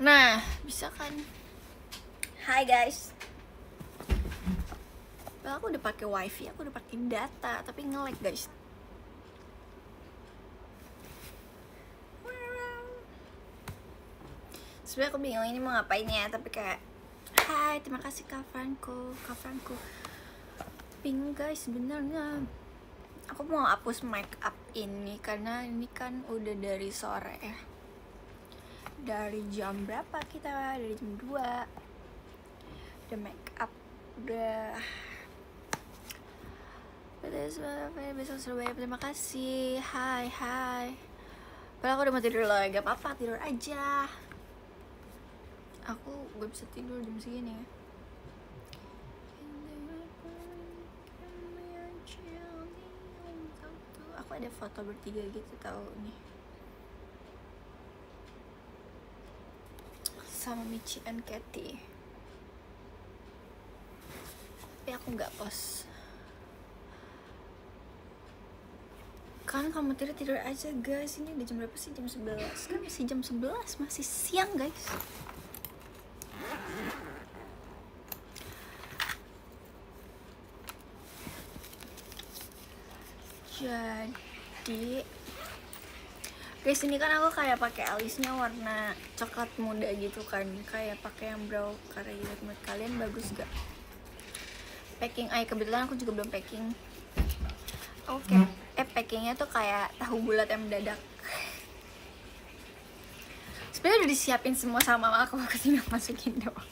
Nah, bisa kan? Hai guys. Aku udah pakai wifi, aku udah pakai data, tapi nge-lag guys. Sebenarnya aku bingung ini mau ngapain ya, tapi kayak hai, terima kasih Kak Franco. Bingung guys, sebenarnya aku mau hapus make up ini karena ini kan udah dari sore ya. Dari jam berapa kita? Dari jam 2. Udah make up, udah besok Surabaya, terima kasih. Hai. Padahal aku udah mau tidur loh, gak apa-apa, tidur aja. Aku gak bisa tidur jam segini ya. Aku ada foto bertiga gitu tau nih, sama Michi and Katy. Tapi aku gak post. Kan kamu tidur aja guys. Ini udah jam berapa sih? Jam 11. Kan masih jam 11, masih siang guys. Jadi guys, ini kan aku kayak pakai alisnya warna coklat muda gitu kan, kayak pakai yang brow karena gitu. Menurut kalian bagus gak? Packing eye, kebetulan aku juga belum packing. Oke. Packingnya tuh kayak tahu bulat yang mendadak. Sebenarnya udah disiapin semua sama mama aku tinggal masukin doang.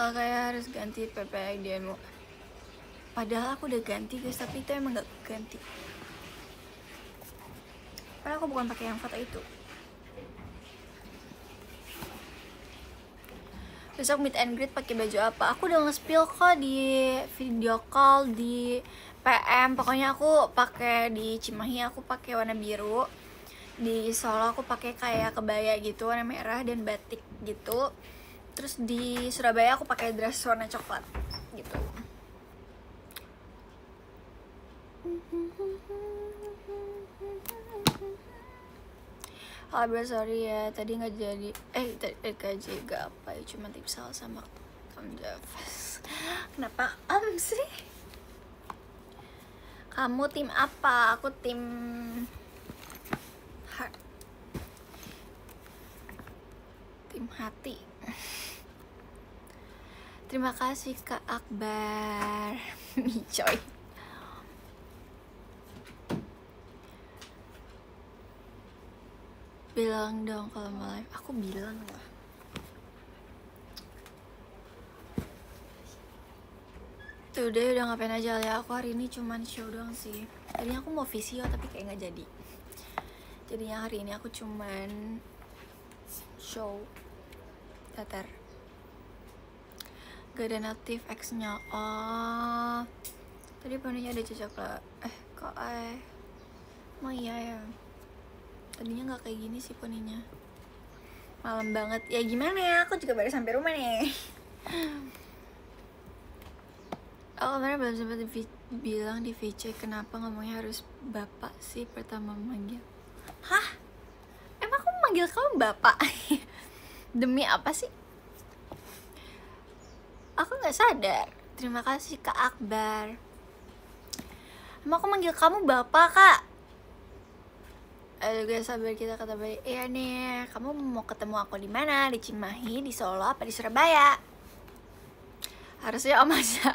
Kayak harus ganti PPI demo. Padahal aku udah ganti guys, tapi itu emang gak ganti. Padahal aku bukan pakai yang foto itu. Besok meet and greet pakai baju apa? Aku udah nge-spill kok di video call, di PM. Pokoknya aku pakai di Cimahi aku pakai warna biru. Di Solo aku pakai kayak kebaya gitu warna merah dan batik gitu. Terus di Surabaya aku pakai dress warna coklat gitu. Abra sorry ya, tadi nggak jadi. KJ gak apa ya, cuma tipsal sama Om Javas. Kenapa sih? Kamu tim apa? Aku tim heart. Tim hati. Terima kasih Kak Akbar. Micoy. Bilang dong kalau mau live. Aku bilang lah. Tuh udah ngapain aja ya. Aku hari ini cuman show doang sih. Tadinya aku mau visio tapi kayak nggak jadi. Jadinya hari ini aku cuman show teater. Gak ada notif X-nya. Oh, tadi poninya ada cocok lah. Oh iya ya. Tadinya nggak kayak gini sih poninya. Malam banget. Ya gimana ya? Aku juga baru sampai rumah nih. Aku kemarin belum sempat bilang di VC kenapa ngomongnya harus bapak sih pertama manggil. Hah? Emang aku manggil kamu bapak? Demi apa sih? Aku nggak sadar. Terima kasih Kak Akbar. Emang aku manggil kamu bapak Kak? Aduh guys, sabar kita kata balik. Iya nih, kamu mau ketemu aku di mana? Di Cimahi, di Solo, apa di Surabaya? Harusnya Om aja.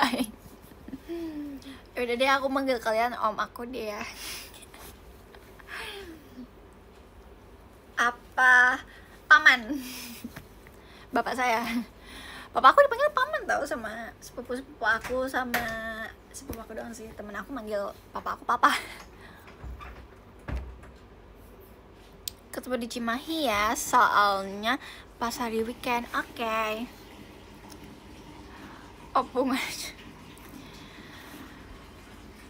Udah deh, aku manggil kalian Om aku deh ya. Apa? Paman. Bapak saya. Bapak aku dipanggil paman tau sama sepupu-sepupu aku, sama sepupu aku doang sih. Temen aku manggil papa aku papa. Ketemu di Cimahi ya, soalnya pas hari weekend. Oke. Opung aja.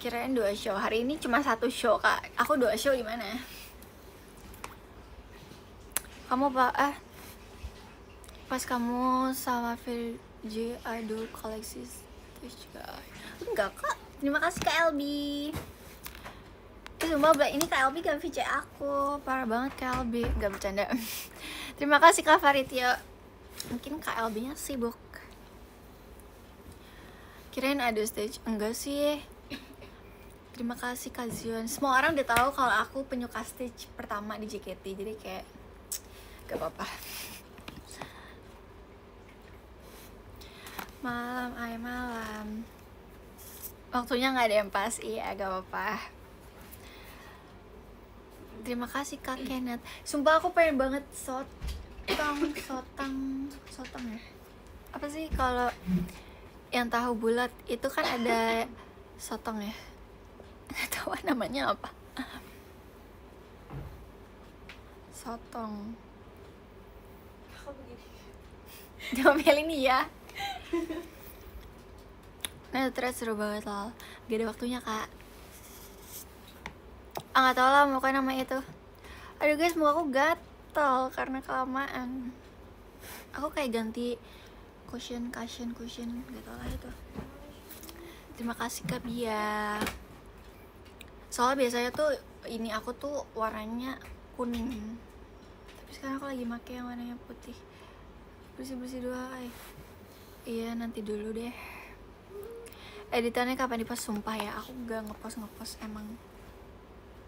Kirain 2 show. Hari ini cuma 1 show Kak. Aku 2 show di mana? Kamu pas kamu sama VJ Idol koleksi stage guys. Enggak Kak. Terima kasih Kak Elbi. sumpah ini KLB gak VC aku, parah banget KLB, gak bercanda. Terima kasih Kak Faritio. Mungkin KLB nya sibuk. Kirain ada stage, enggak sih. Terima kasih Kak Zion. Semua orang udah tahu kalau aku penyuka stage pertama di JKT, jadi kayak gak apa-apa. Malam, malam. Waktunya nggak ada yang pas, iya gak apa-apa. Terima kasih Kak Kenneth. Sumpah aku pengen banget sotong ya. Apa sih kalau yang tahu bulat itu kan ada sotong ya? Nggak tahu namanya apa. Sotong. Aku begini. Diomelin nih ya. Nah terus seru banget loh. Gak ada waktunya Kak. Nggak tau lah mau nama itu. Aduh guys, muka aku gatel karena kelamaan. Aku kayak ganti cushion gak tau lah itu. Terima kasih Kak Bia. Soalnya biasanya tuh ini aku tuh warnanya kuning, tapi sekarang aku lagi pakai yang warnanya putih. Bersih dulu ay. Iya nanti dulu deh. Editannya kapan dipost? Sumpah ya aku gak ngepost emang.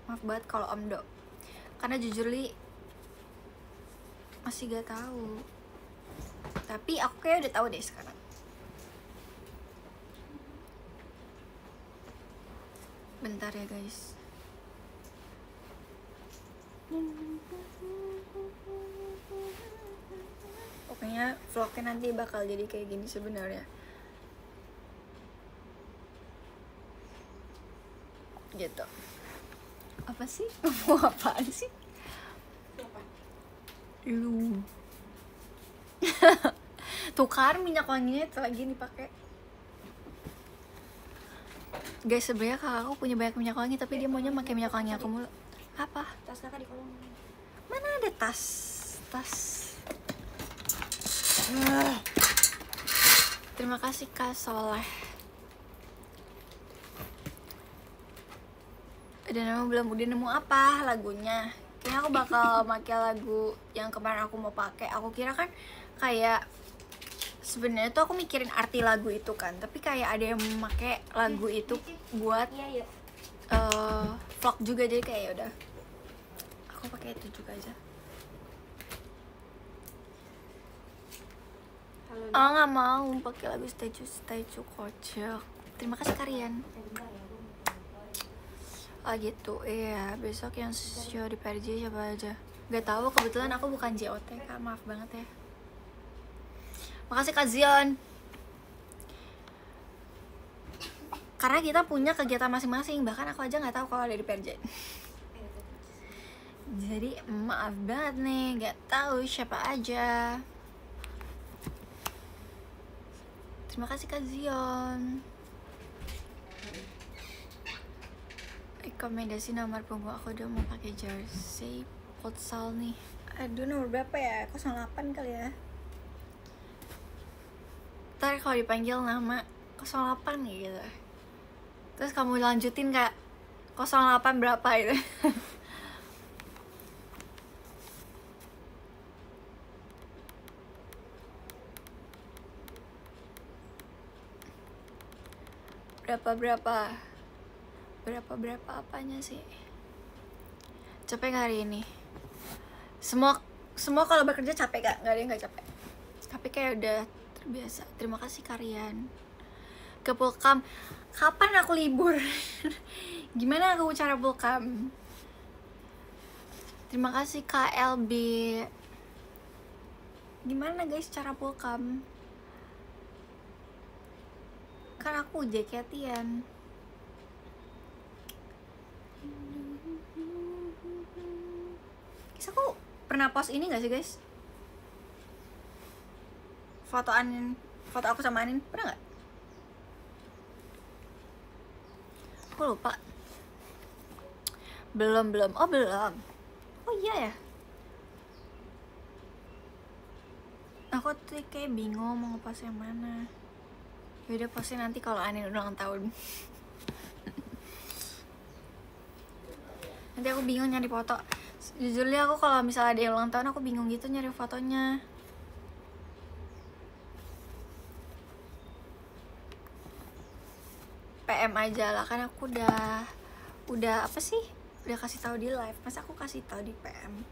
Maaf banget kalau Om Do, karena jujur li masih gak tahu. Tapi aku kayak udah tahu deh sekarang. Bentar ya guys. Pokoknya vlognya nanti bakal jadi kayak gini sebenarnya. Gitu. Apa sih? Mau apaan sih? Lu. Tukar minyak wanginya itu lagi dipakai. Guys, sebenarnya kakak aku punya banyak minyak wangi tapi dia maunya pakai minyak wangi aku mulu. Apa? Tas kakak di kolong. Mana ada tas? Terima kasih Kak Soleh. Udah nemu apa lagunya? Kayaknya aku bakal pakai lagu yang kemarin aku mau pakai. Aku kira kan kayak sebenarnya tuh aku mikirin arti lagu itu kan, tapi kayak ada yang pakai lagu itu buat vlog juga, jadi kayak udah aku pakai itu juga aja. Oh nggak mau pakai lagu statue kocak. Terima kasih Karian. Oh gitu, iya besok yang show di PRJ siapa aja? Gak tahu, kebetulan aku bukan JOT Kak, maaf banget ya. Makasih Kak Zion. Karena kita punya kegiatan masing-masing, bahkan aku aja nggak tahu kalau ada di PRJ. Jadi maaf banget nih, nggak tahu siapa aja. Terima kasih Kak Zion. Rekomendasi nomor punggung aku, udah mau pakai jersey futsal nih. Aduh nomor berapa ya? 08 kali ya. Ntar kalau dipanggil nama 08 gitu. Terus kamu lanjutin Kak 08 berapa itu. berapa apanya sih? Capek gak hari ini? Semua kalau bekerja capek gak? Gak ada yang gak capek, tapi kayak udah terbiasa. Terima kasih Karian. Ke Pulkam, kapan aku libur? Gimana aku cara Pulkam? Terima kasih KLB. Gimana guys cara Pulkam? Kan aku JKT-an. Guys, aku pernah post ini gak sih guys? Foto aku sama Anin, pernah gak? Aku lupa. Belum. Oh belum. Oh iya ya. Aku tuh kayak bingung mau ngepost yang mana. Yaudah postin nanti kalau Anin ulang tahun. Nanti aku bingung nyari foto. Jujurnya aku kalau misalnya ada yang ulang tahun aku bingung gitu nyari fotonya. PM aja lah, kan aku udah apa sih, udah kasih tahu di live, masa aku kasih tahu di PM.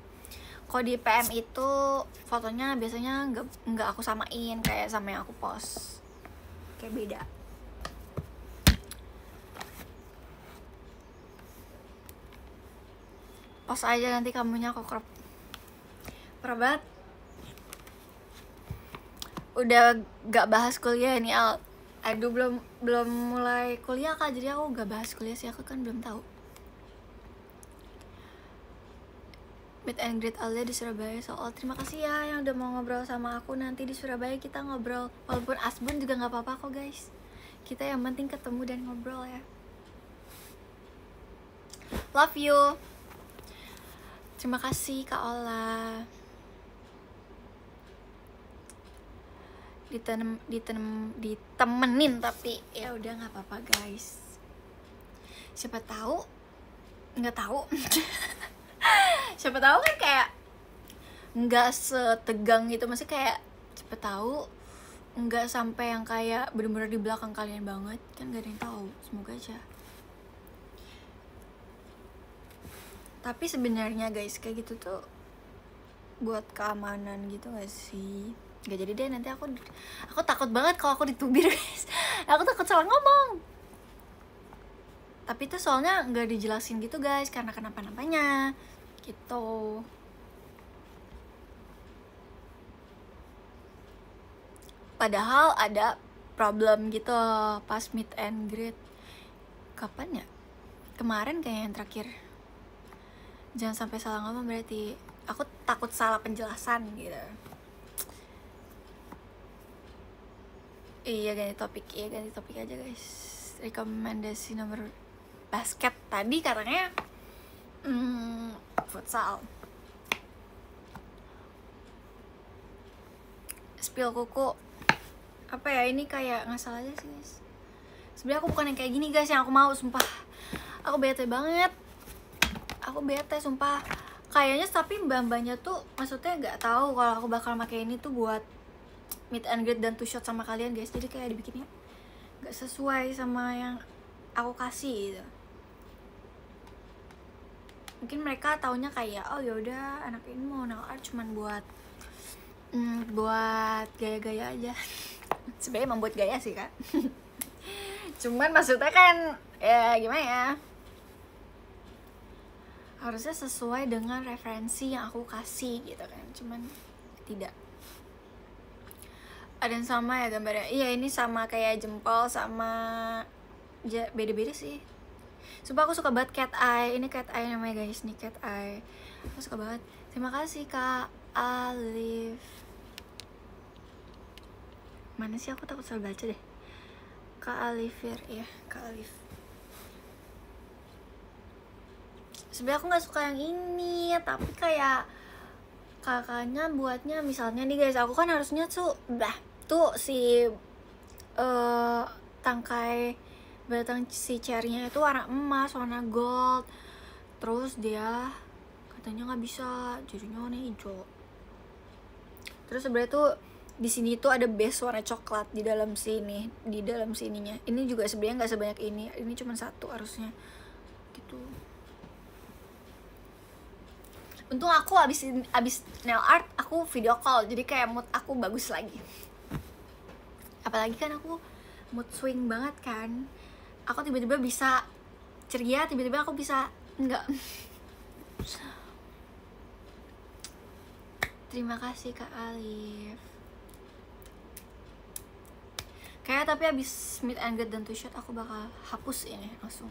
Kalau di PM itu fotonya biasanya nggak aku samain kayak sama yang aku post, kayak beda. Post aja nanti kamunya aku crop. Parah banget. Udah gak bahas kuliah nih Al. Aduh, belum mulai kuliah Kak, jadi aku gak bahas kuliah sih, aku kan belum tahu. Meet and greet Alia di Surabaya soal. Terima kasih ya yang udah mau ngobrol sama aku. Nanti di Surabaya kita ngobrol, walaupun asbun juga gak apa-apa kok guys. Kita yang penting ketemu dan ngobrol ya. Love you. Terima kasih Kak Ola. Ditemenin tapi ya udah nggak apa-apa guys. Siapa tahu, nggak tahu. Siapa tahu kan kayak nggak setegang gitu, masih kayak siapa tahu nggak sampai yang kayak bener-bener di belakang kalian banget, kan gak ada yang tahu. Semoga aja. Tapi sebenarnya guys kayak gitu tuh buat keamanan gitu gak sih? Gak jadi deh, nanti aku takut banget kalau aku ditubir guys. Aku takut salah ngomong. Tapi itu soalnya nggak dijelasin gitu guys, karena kenapa-napanya gitu. Padahal ada problem gitu pas meet and greet. Kapan ya? Kemarin kayaknya yang terakhir. Jangan sampai salah ngomong, berarti aku takut salah penjelasan gitu. Iya ganti topik aja guys. Rekomendasi nomor basket tadi katanya futsal. Spill kuku. Apa ya, ini kayak ngasal aja sih guys. Sebenarnya aku bukan yang kayak gini guys yang aku mau, sumpah. Aku bete banget. Aku bete sumpah. Kayaknya tapi mbak-mbaknya tuh maksudnya nggak tahu kalau aku bakal pakai ini tuh buat meet and greet dan two shot sama kalian guys. Jadi kayak dibikinnya nggak sesuai sama yang aku kasih gitu. Mungkin mereka taunya kayak oh yaudah anak ini mau nail art cuman buat gaya-gaya aja. Sebenarnya membuat gaya sih kak. Cuman maksudnya kan ya gimana ya, harusnya sesuai dengan referensi yang aku kasih gitu kan. Cuman tidak. Ada yang sama ya gambarnya. Iya ini sama kayak jempol sama beda-beda sih. Sumpah aku suka banget cat eye. Ini cat eye namanya guys, nih cat eye. Aku suka banget. Terima kasih Kak Alif. Mana sih, aku takut salah baca deh. Kak Alifir, ya Kak Alif. Sebenarnya aku nggak suka yang ini, tapi kayak kakaknya buatnya misalnya nih guys, aku kan harusnya tuh si tangkai batang si cherry-nya itu warna emas, warna gold. Terus dia katanya nggak bisa, jadinya warna hijau. Terus sebenarnya tuh di sini tuh ada base warna coklat di dalam sini, di dalam sininya. Ini juga sebenarnya nggak sebanyak ini cuma satu harusnya gitu. Untung aku abis nail art aku video call, jadi kayak mood aku bagus lagi. Apalagi kan aku mood swing banget kan, aku tiba-tiba bisa ceria, tiba-tiba aku bisa enggak. Terima kasih Kak Alif. Kayak tapi abis meet and greet dan two shot aku bakal hapus ini langsung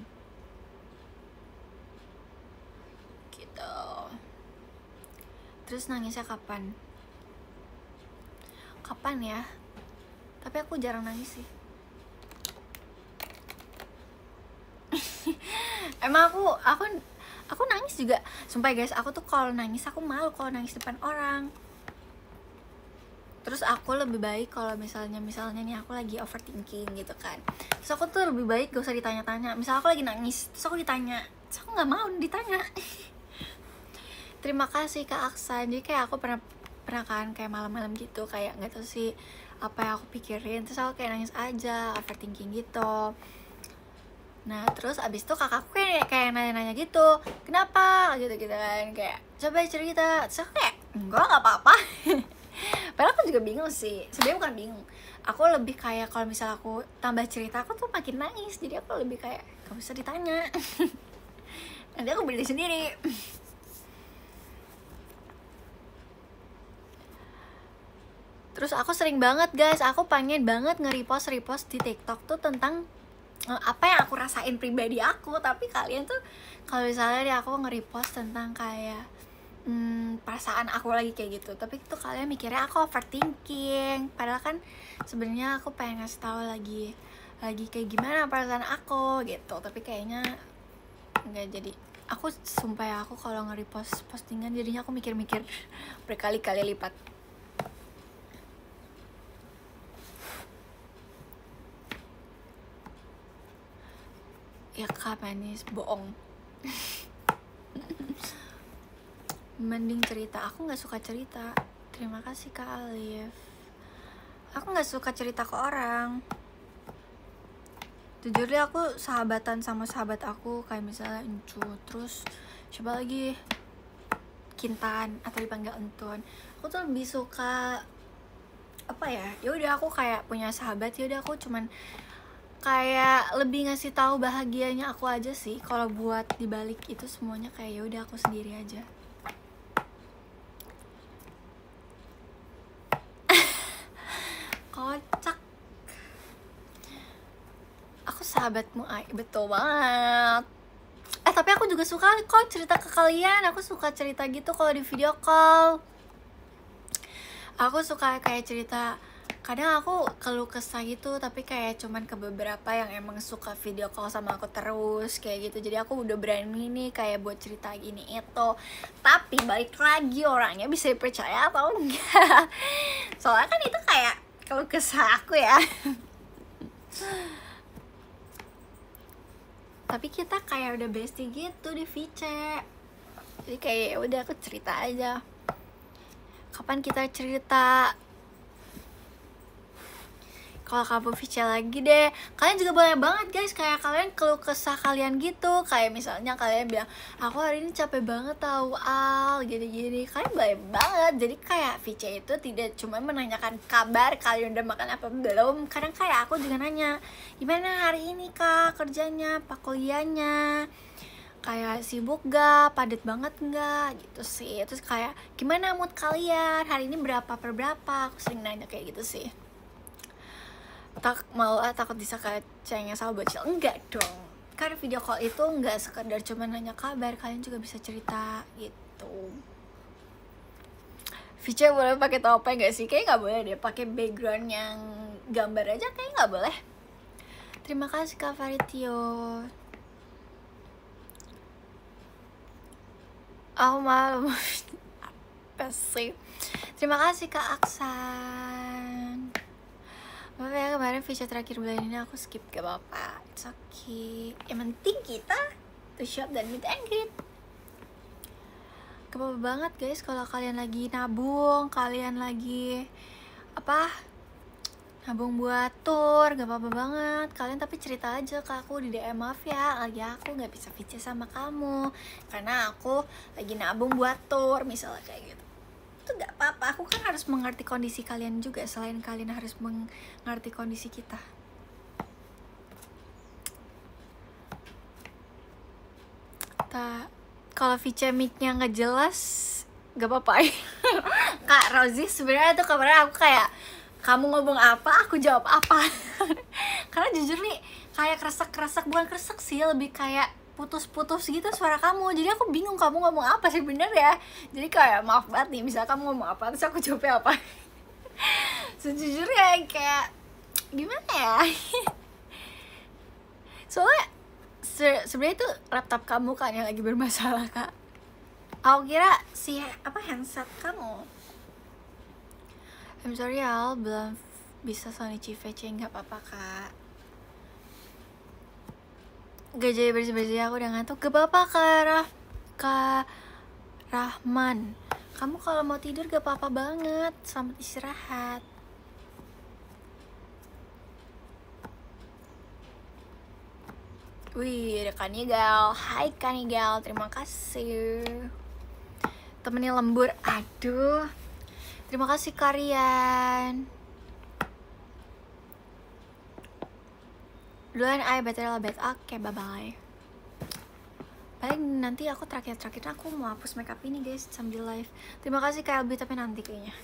gitu. Terus nangisnya kapan? Kapan ya? Tapi aku jarang nangis sih. Emang aku nangis juga. Sumpah guys, aku tuh kalau nangis aku malu kalau nangis depan orang. Terus aku lebih baik kalau misalnya nih aku lagi overthinking gitu kan. Terus aku tuh lebih baik gak usah ditanya-tanya. Misal aku lagi nangis, terus aku ditanya, So, aku nggak mau ditanya. Terima kasih Kak Aksan. Jadi kayak aku pernah kan kayak malam-malam gitu, kayak nggak tahu sih apa yang aku pikirin, terus aku kayak nangis aja, overthinking gitu. Nah terus abis itu kakakku kayak nanya-nanya gitu, kenapa gitu kan, kayak coba cerita. Terus aku kayak enggak, nggak apa-apa. Padahal aku juga bingung sih, sebenarnya bukan bingung, aku lebih kayak kalau misal aku tambah cerita aku tuh makin nangis, jadi aku lebih kayak gak usah ditanya. Nanti aku berdiri sendiri. Terus aku sering banget guys, aku pengen banget nge-repost di TikTok tuh tentang apa yang aku rasain pribadi aku, tapi kalian tuh kalau misalnya deh aku nge-repost tentang kayak perasaan aku lagi kayak gitu, tapi itu kalian mikirnya aku overthinking, padahal kan sebenarnya aku pengen ngasih tahu lagi kayak gimana perasaan aku gitu, tapi kayaknya nggak jadi. Aku sumpah ya, aku kalau nge-repost postingan jadinya aku mikir-mikir berkali-kali lipat. Ya Kak manis, bohong. Mending cerita, aku nggak suka cerita. Terima kasih Kak Alif. Aku nggak suka cerita ke orang. Jujur deh, aku sahabatan sama sahabat aku kayak misalnya Encu, terus siapa lagi, Kintan atau dipanggil Entun. Aku tuh lebih suka apa ya? Ya udah aku kayak punya sahabat, ya udah aku cuman kayak lebih ngasih tahu bahagianya aku aja sih. Kalau buat dibalik itu semuanya kayak ya udah aku sendiri aja. Kocak. Aku sahabatmu, Ay. Betul banget. Tapi aku juga suka kok cerita ke kalian. Aku suka cerita gitu kalau di video call. Aku suka kayak cerita, kadang aku keluh kesah gitu, tapi kayak cuman ke beberapa yang emang suka video call sama aku terus kayak gitu. Jadi aku udah berani nih kayak buat cerita gini itu. Tapi balik lagi, orangnya bisa dipercaya atau enggak. Soalnya kan itu kayak keluh kesah aku ya. Tapi kita kayak udah bestie gitu di VC. Jadi kayak udah aku cerita aja. Kapan kita cerita? Kalau kamu VC lagi deh. Kalian juga boleh banget guys, kayak kalian keluh kesah kalian gitu. Kayak misalnya kalian bilang, aku hari ini capek banget tahu Al, gini-gini. Kalian boleh banget. Jadi kayak VC itu tidak cuma menanyakan kabar kalian udah makan apa belum. Kadang kayak aku juga nanya, gimana hari ini kak kerjanya, apa kuliahnya, kayak sibuk gak, padat banget gak gitu sih. Terus kayak gimana mood kalian hari ini, berapa per berapa. Aku sering nanya kayak gitu sih. Malah takut disangka cengeng sama bocil. Enggak dong, karena video call itu enggak sekedar cuma nanya kabar, kalian juga bisa cerita gitu. VC boleh pakai topeng gak sih? Kayaknya nggak boleh deh, pakai background yang gambar aja kayaknya nggak boleh. Terima kasih Kak Faritio. Aku malu. Apa sih? Terima kasih Kak Aksan. Maaf ya kemarin video terakhir bulan ini aku skip, gak apa-apa, it's okay. Yang penting kita to shop dan meet and greet. Gak apa-apa banget guys kalau kalian lagi nabung, kalian lagi nabung buat tour, gak apa-apa banget. Kalian tapi cerita aja ke aku di DM, maaf ya lagi aku gak bisa VC sama kamu karena aku lagi nabung buat tour misalnya kayak gitu. Itu gak apa-apa, aku kan harus mengerti kondisi kalian juga, selain kalian harus mengerti kondisi kita. Kalau VC mic-nya nggak jelas gak apa-apa. Kak Rozi sebenarnya tuh kemarin aku kayak, kamu ngomong apa aku jawab apa. Karena jujur nih kayak kresek-kresek, bukan kresek sih, lebih kayak putus-putus gitu suara kamu. Jadi aku bingung kamu ngomong apa sih bener ya. Jadi kayak maaf banget nih, misalnya kamu ngomong apa terus aku jawabnya apa. Sejujurnya kayak gimana ya. Soalnya sebenarnya itu laptop kamu kan yang lagi bermasalah Kak. Aku kira handset kamu. I'm sorry Al, belum bisa Sony CVC, nggak apa-apa Kak. Gak jadi bersih-bersih, aku udah ngantuk. Gak apa-apa Kak Rahman, kamu kalau mau tidur gak apa-apa banget. Selamat istirahat. Wih, ada Kanigal. Hai Kanigal, terima kasih. Temennya lembur, aduh. Terima kasih Karian. Duluan I better lebet. Oke, bye-bye. Paling nanti aku terakhir aku mau hapus makeup ini guys sambil live. Terima kasih KLB, tapi nanti kayaknya.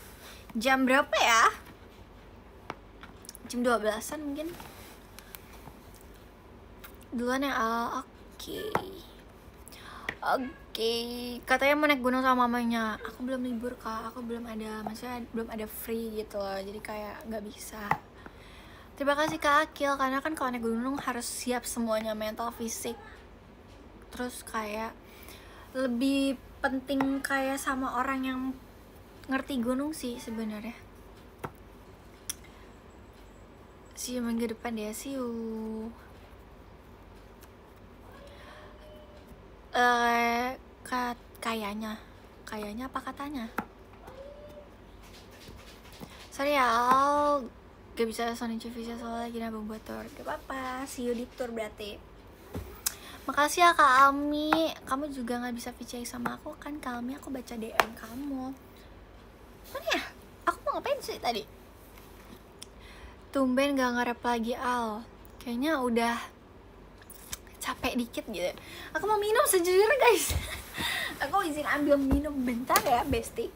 Jam berapa ya? Jam 12-an mungkin. Duluan ya Al. Oke. Katanya mau naik gunung sama mamanya. Aku belum libur Kak, aku belum ada, maksudnya belum ada free gitu loh. Jadi kayak gak bisa. Terima kasih Kak Akil, karena kan kalau naik gunung harus siap semuanya, mental, fisik. Terus kayak lebih penting kayak sama orang yang ngerti gunung sih sebenarnya. See you minggu depan deh, see you. Kayaknya apa katanya? Sorry ya Al, gak bisa Sony Visa soalnya lagi nabung buat tour. Gak apa-apa, see you di tour berarti. Makasih ya Kak Almi, kamu juga gak bisa VCI sama aku kan Kak Almi, aku baca DM kamu. Mana ya? Aku mau ngapain sih tadi? Tumben gak nge-rap lagi Al, kayaknya udah capek dikit gitu. Aku mau minum sejujurnya guys. Aku izin ambil minum bentar ya Besti.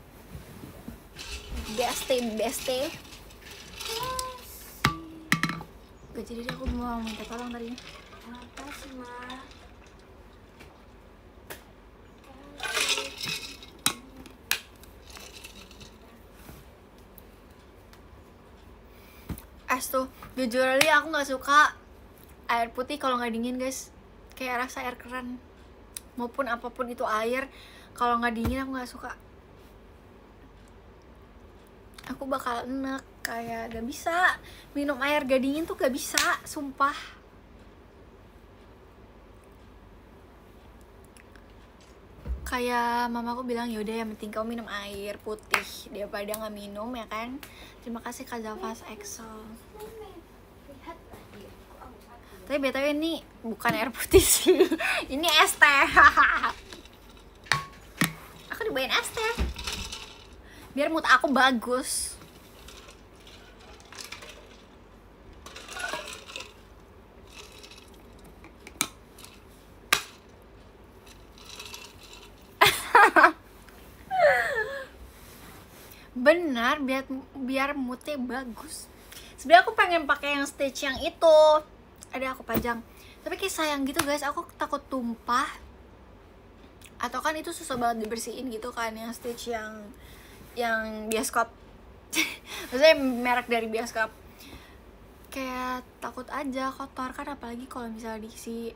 Gak jadi deh, aku mau minta tolong tadinya. Apa sih, Ma? Es tuh, jujur aja aku nggak suka air putih kalau nggak dingin guys. Kayak rasa air keran, maupun apapun itu air, kalau nggak dingin aku nggak suka. Aku bakal enek, kayak gak bisa minum air gak dingin tuh, gak bisa, sumpah. Kayak mamaku bilang yaudah yang penting kamu minum air putih daripada nggak minum ya kan. Terima kasih Kak Zafas Excel. Tapi BTW ini bukan air putih sih. Ini es teh. Aku dibawain es teh biar mood aku bagus. Benar, biar moodnya bagus. Sebenarnya aku pengen pakai yang stage yang itu, ada aku pajang, tapi kayak sayang gitu guys, aku takut tumpah. Atau kan itu susah banget dibersihin gitu kan, yang stage yang bioskop. Maksudnya merek dari bioskop. Kayak takut aja kotor kan, apalagi kalau misalnya diisi.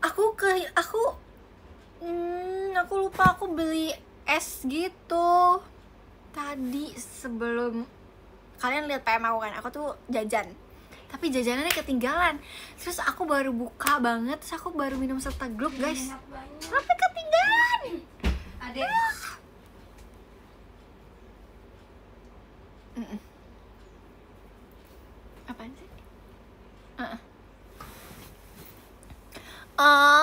Aku lupa aku beli es gitu tadi sebelum kalian lihat PM aku kan, aku tuh jajan tapi jajanannya ketinggalan, terus aku baru buka banget, terus aku baru minum seteguk guys, tapi ketinggalan. Adek. Apaan sih?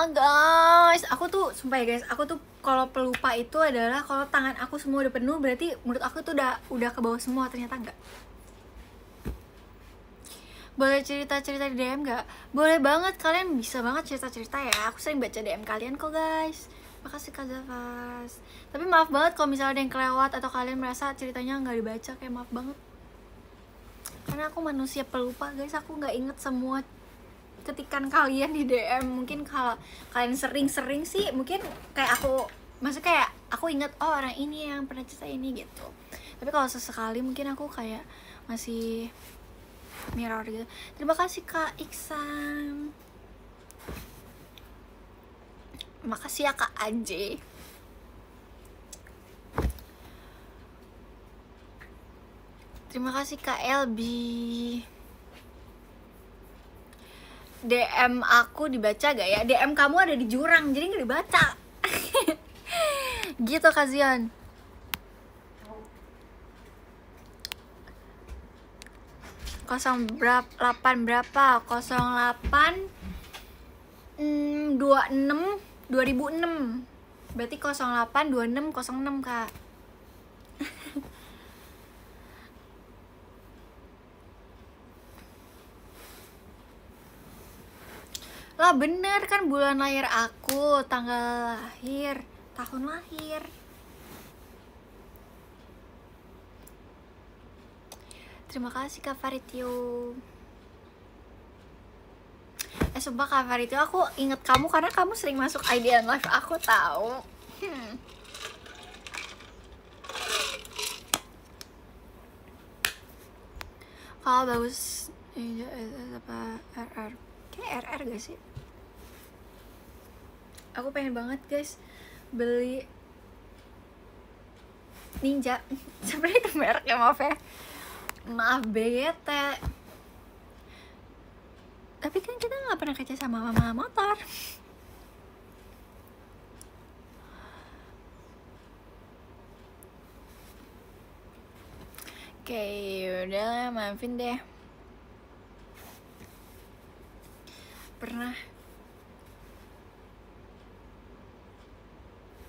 Guys, aku tuh sumpah ya guys, aku tuh kalau pelupa itu adalah kalau tangan aku semua udah penuh, berarti menurut aku tuh udah ke bawah semua, ternyata enggak. Boleh cerita-cerita di DM nggak? Boleh banget, kalian bisa banget cerita-cerita ya. Aku sering baca DM kalian kok guys. Makasih Kak Zafas. Tapi maaf banget kalau misalnya ada yang kelewat atau kalian merasa ceritanya nggak dibaca, kayak maaf banget. Karena aku manusia pelupa guys, aku nggak inget semua ketikan kalian di DM. Mungkin kalau kalian sering-sering sih, mungkin kayak aku, maksudnya kayak aku inget oh orang ini yang pernah cerita ini gitu. Tapi kalau sesekali mungkin aku kayak masih mirror gitu. Terima kasih Kak Iksan. Makasih ya Kak Aj. Terima kasih Kak LB. DM aku dibaca gak ya? DM kamu ada di jurang, jadi gak dibaca. Gitu Kak Zion. Kosong berapa? 8 berapa? 08 26 2006. Berarti 08 26 06 Kak. Lah bener kan bulan lahir aku, tanggal lahir, tahun lahir. Terima kasih Kak Faritio. Sumpah Kak Faritio, aku inget kamu karena kamu sering masuk IDN Live aku tahu. Kalau bagus apa RR? Kayak RR gak sih? Aku pengen banget guys beli Ninja. Sebenarnya itu mereknya, maaf ya. Maaf bete. Tapi kan kita nggak pernah kerja sama mama motor. Oke, udah maafin deh. Pernah.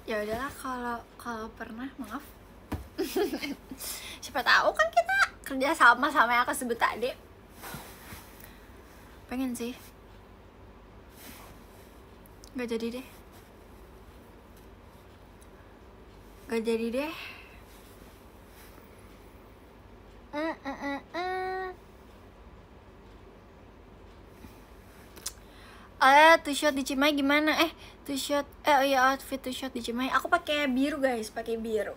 Ya udahlah, kalau pernah maaf. Siapa tahu kan kita kerja sama yang aku sebut tadi. Pengen sih. Gak jadi deh. Two shot di Cimahi gimana? Outfit two shot di Cimahi. Aku pakai biru guys, pakai biru.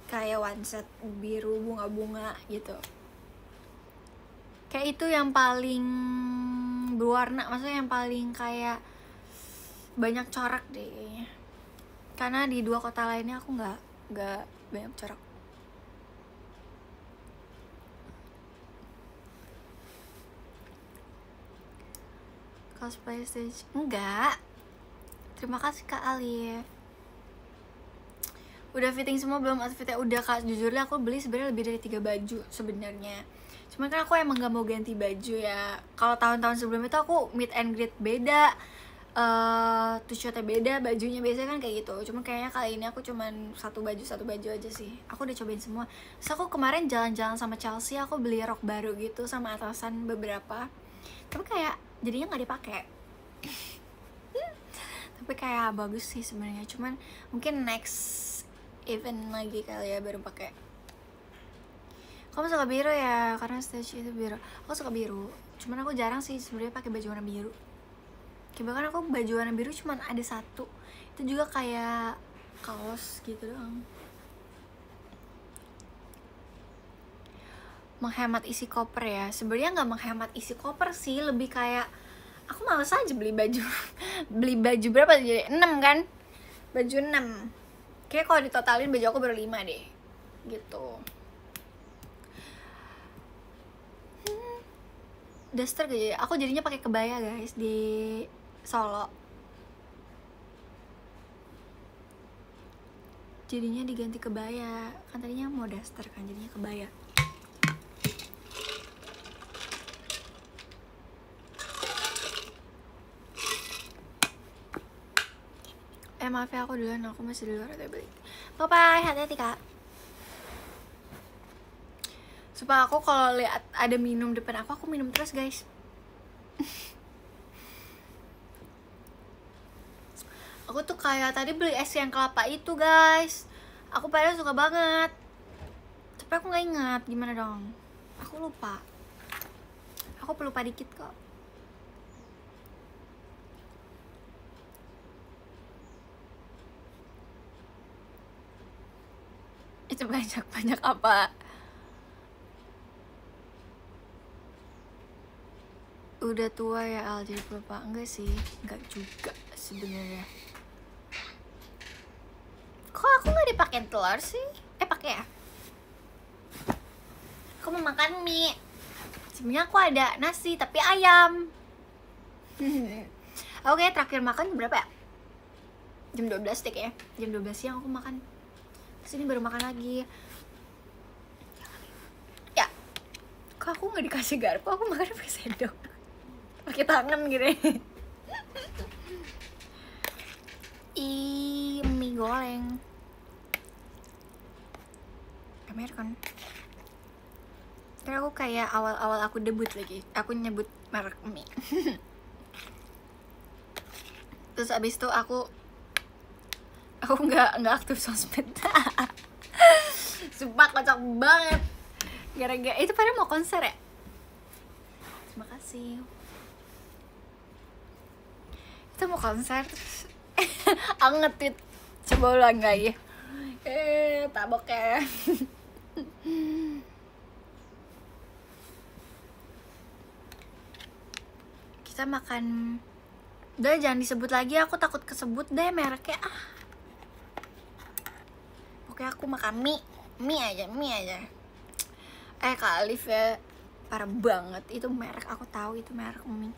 Kayak one set biru bunga-bunga gitu. Kayak itu yang paling berwarna, maksudnya yang paling kayak banyak corak deh kayaknya. Karena di 2 kota lainnya aku nggak banyak corak. Cosplay stage enggak. Terima kasih Kak Alif. Udah fitting semua belum outfitnya? Udah Kak, jujurnya aku beli sebenarnya lebih dari 3 baju sebenarnya. Cuman kan aku emang gak mau ganti baju ya. Kalau tahun-tahun sebelumnya itu aku meet and greet beda, t-shirtnya beda, bajunya biasanya kan kayak gitu. Cuma kayaknya kali ini aku cuman satu baju aja sih. Aku udah cobain semua. Terus aku kemarin jalan-jalan sama Chelsea, aku beli rok baru gitu sama atasan beberapa. Tapi kayak jadinya nggak dipakai. Tapi kayak bagus sih sebenarnya. Cuman mungkin next event lagi kali ya baru pakai. Kamu suka biru ya? Karena stage itu biru. Aku suka biru. Cuman aku jarang sih sebenarnya pakai baju warna biru. Kayak bahkan aku baju warna biru cuman ada satu. Itu juga kayak kaos gitu doang. Menghemat isi koper ya. Sebenarnya nggak menghemat isi koper sih, lebih kayak aku males aja beli baju. Beli baju berapa jadi 6 kan? Baju 6. Kayak kalau ditotalin baju aku baru 5 deh. Gitu. Daster gak jadi? Aku jadinya pakai kebaya guys di Solo. Jadinya diganti kebaya. Kan tadinya mau daster kan, jadinya kebaya. Maaf ya aku duluan, aku masih di luar ada balik. Bye-bye, hati-hati Kak. Supaya aku kalau lihat ada minum depan aku minum terus guys. Aku tuh kayak tadi beli es yang kelapa itu guys. Aku padahal suka banget. Tapi aku nggak ingat gimana dong. Aku lupa. Aku pelupa dikit kok. Itu banyak apa? Udah tua ya Al jadi pelupa? Enggak sih, enggak juga sebenarnya. Kok aku nggak dipakein telur sih? Pakai ya? Aku mau makan mie. Sebenarnya aku ada nasi tapi ayam. Oke, terakhir makan berapa ya? Jam 12 deh kayaknya. Jam 12 siang aku makan. Terus ini baru makan lagi. Ya, kok aku nggak dikasih garpu? Aku makan pakai sendok, pakai tangan gitu. Mie goreng American. Karena aku kayak awal-awal aku debut lagi, aku nyebut merek mie. Terus abis itu aku nggak aktif sosmed. Sumpah kocak banget. Gara-gara itu pada mau konser ya. Terima kasih. Itu mau konser terus aku nge-tweet, coba ulang lagi. Tabok ya. Kita makan. Udah jangan disebut lagi, aku takut kesebut deh mereknya. Oke, aku makan mie aja. Kak Alif ya, parah banget. Itu merek, aku tahu itu merek mie.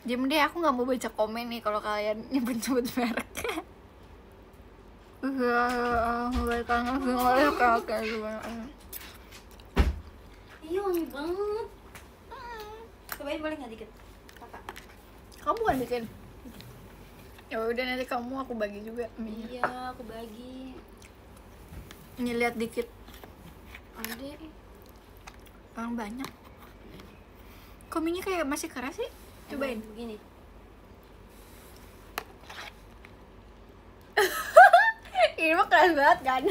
Diam deh, aku nggak mau baca komen nih kalau kalian nyebut merek. Iya wangi banget. Cobain boleh nggak dikit? Kakak. Kamu bukan bikin? Ya udah nanti kamu aku bagi juga mie. Iya, aku bagi. Ini lihat dikit. Ada. Orang banyak. Kok mie-nya kayak masih keras sih? Cobain. Begini. Ini mah keras banget kan?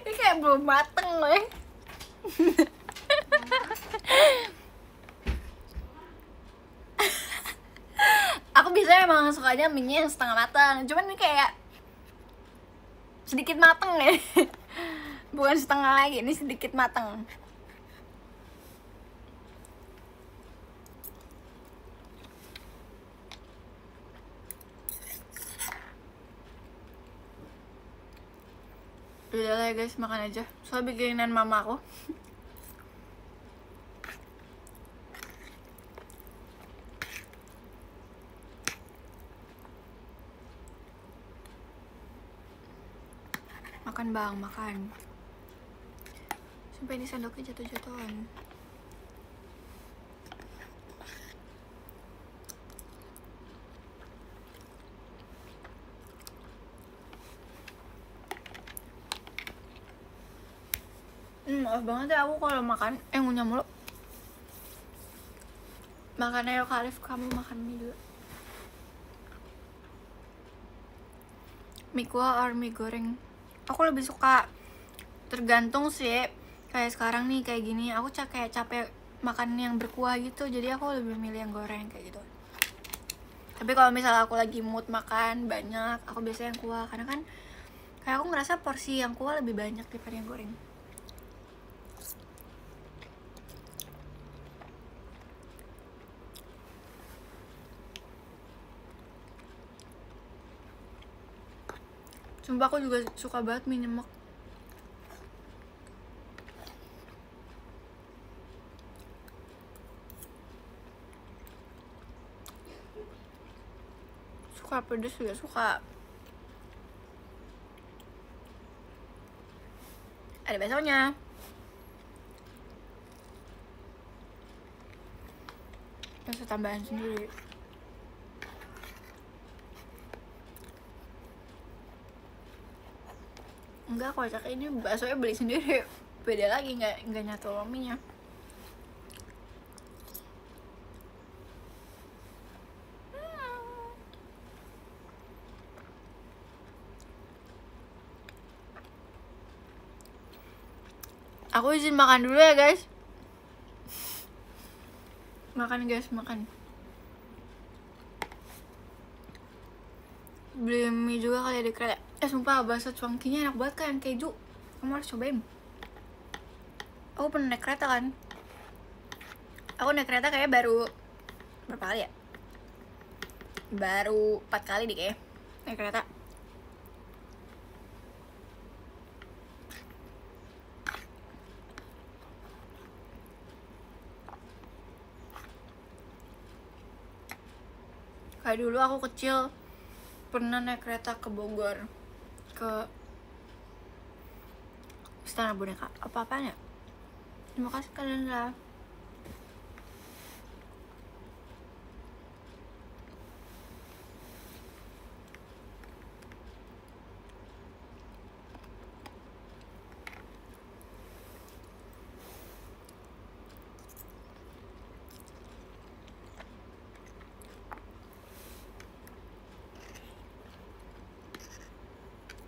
Ini kayak belum mateng loh. Aku biasanya emang sukanya mie-nya yang setengah matang, cuman ini kayak sedikit mateng ya. Bukan setengah lagi, ini sedikit mateng. Udah lah ya guys, makan aja. Soalnya bikinan mama aku. Makan bang, makan. Sampai ini sendoknya jatuh-jatuhan. Maaf banget ya aku kalau makan ngunyah mulu. Makan ayo Kak Alif, kamu makan mie dulu. Mie kuah or mie goreng? Aku lebih suka, tergantung sih. Kayak sekarang nih kayak gini, aku kayak capek makan yang berkuah gitu, jadi aku lebih milih yang goreng kayak gitu. Tapi kalau misalnya aku lagi mood makan banyak, aku biasanya yang kuah, karena kan kayak aku ngerasa porsi yang kuah lebih banyak daripada yang goreng. Sumpah aku juga suka banget mie nyemek. Suka pedes juga suka. Ada baksonya. Bakso tambahan sendiri. Enggak, kocak ini baksonya beli sendiri. Beda lagi, nggak nyatu sama mie-nya. Aku izin makan dulu ya guys. Makan guys, makan. Beli mie juga kali di kereta. Sumpah bakso cuangkinya enak banget kan, keju. Kamu harus cobain. Aku pernah naik kereta kan. Aku naik kereta kayak baru berapa kali ya? Baru 4 kali deh kayak naik kereta. Kayak dulu aku kecil pernah naik kereta ke Bogor, ke Istana Boneka. Apa-apaan ya? Terima kasih kalian lah.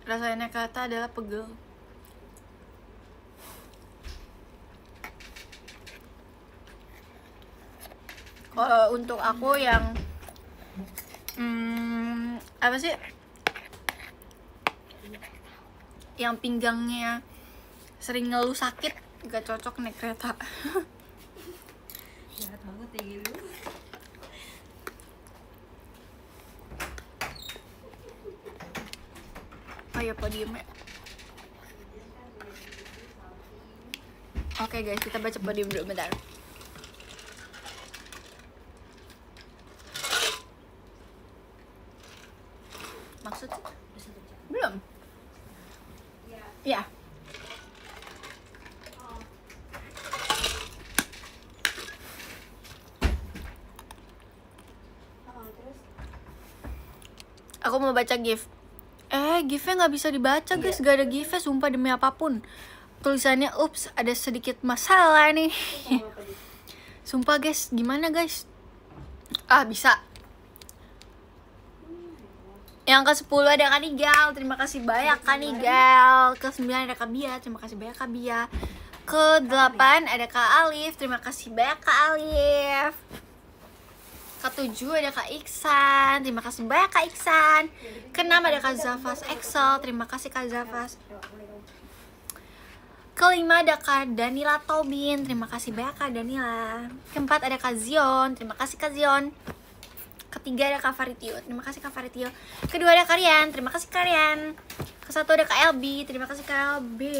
Rasanya naik kereta adalah pegel. Kalau untuk aku yang apa sih? Yang pinggangnya sering ngeluh sakit, gak cocok naik kereta. Jahat banget ya gitu. Oh iya, podium ya. Oke guys, kita baca podium dulu bentar. Maksud belum? Iya. Terus Aku mau baca GIF. GIF-nya nggak bisa dibaca guys, gak ada GIF-nya, sumpah demi apapun. Tulisannya, ups, ada sedikit masalah nih. Sumpah guys, gimana guys? Bisa. Yang ke-10 ada Kanigal, terima kasih banyak Kanigal. Ke-9 ada Kak Bia, terima kasih banyak Kak Bia. Ke-8 ada Kak Alif, terima kasih banyak Kak Alif. Ke-7 ada Kak Iksan, terima kasih banyak Kak Iksan. Ke-6 ada Kak Zafas Excel, terima kasih Kak Zafas. Ke-5 ada Kak Danila Tobin, terima kasih banyak Kak Danila. Ke-4 ada Kak Zion, terima kasih Kak Zion. Ke-3 ada Kak Faritio, terima kasih Kak Faritio. Ke-2 ada Karian, terima kasih Karian. Ke-1 ada Kak Elbi, terima kasih Kak Elbi.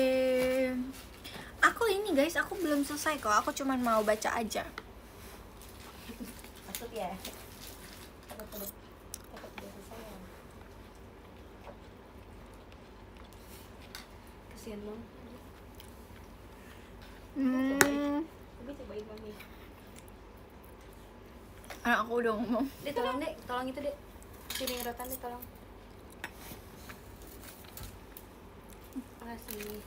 Aku ini guys, aku belum selesai kok, aku cuma mau baca aja. takut ya. Takut udah selesai ya. Kasian banget. Tapi cobain kami. Aku udah ngomong. Dek, tolong dek, tolong itu dek. Piring rotan deh, tolong. Makasih.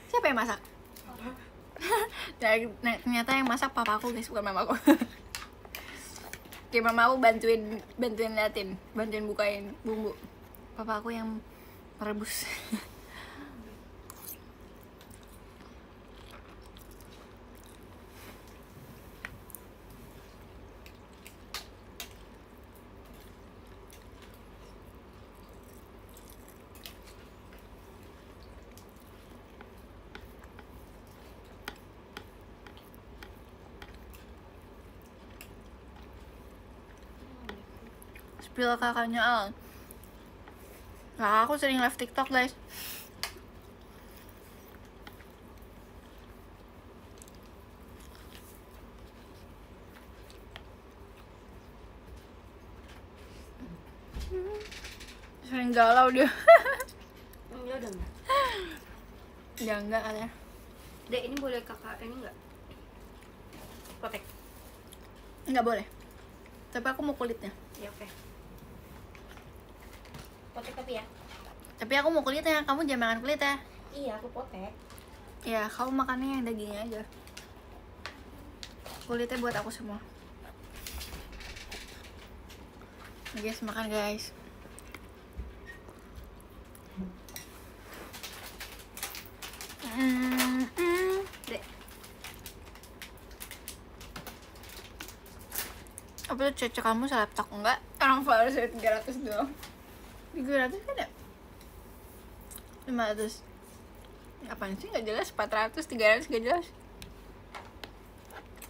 Siapa yang masak? Ternyata yang masak papa aku guys, bukan mama aku. Kayak mama aku bantuin liatin, bantuin bukain bumbu. Papa aku yang merebus. Spill kakaknya Al. Nah, aku sering live TikTok guys. Sering galau dia. Ya udah enggak. Ya enggak ada. Dek, ini boleh kakak ini enggak? Protek. Enggak boleh. Tapi aku mau kulitnya. Ya oke. Potek tapi ya. Tapi aku mau kulitnya, kamu jangan makan kulitnya. Iya, aku potek. Ya, kamu makannya yang dagingnya aja. Kulitnya buat aku semua. Guys, makan guys. Dek. Apa tuh cocok kamu selaptop enggak? Orang followers saya 300 doang. 300 kan ya? 500. Apaan sih nggak jelas? 400, 300 nggak jelas.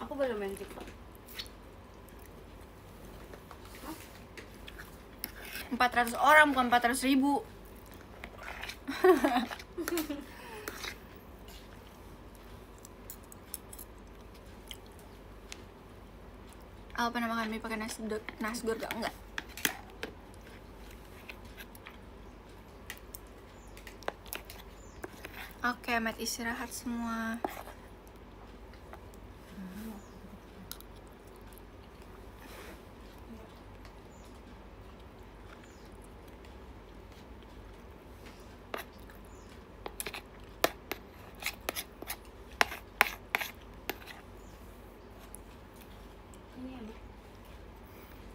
Aku belum main TikTok. 400 orang bukan 400.000. Aku pernah makan mie pakai nasgor gak? Enggak. Oke, Matt istirahat semua. Ini enak.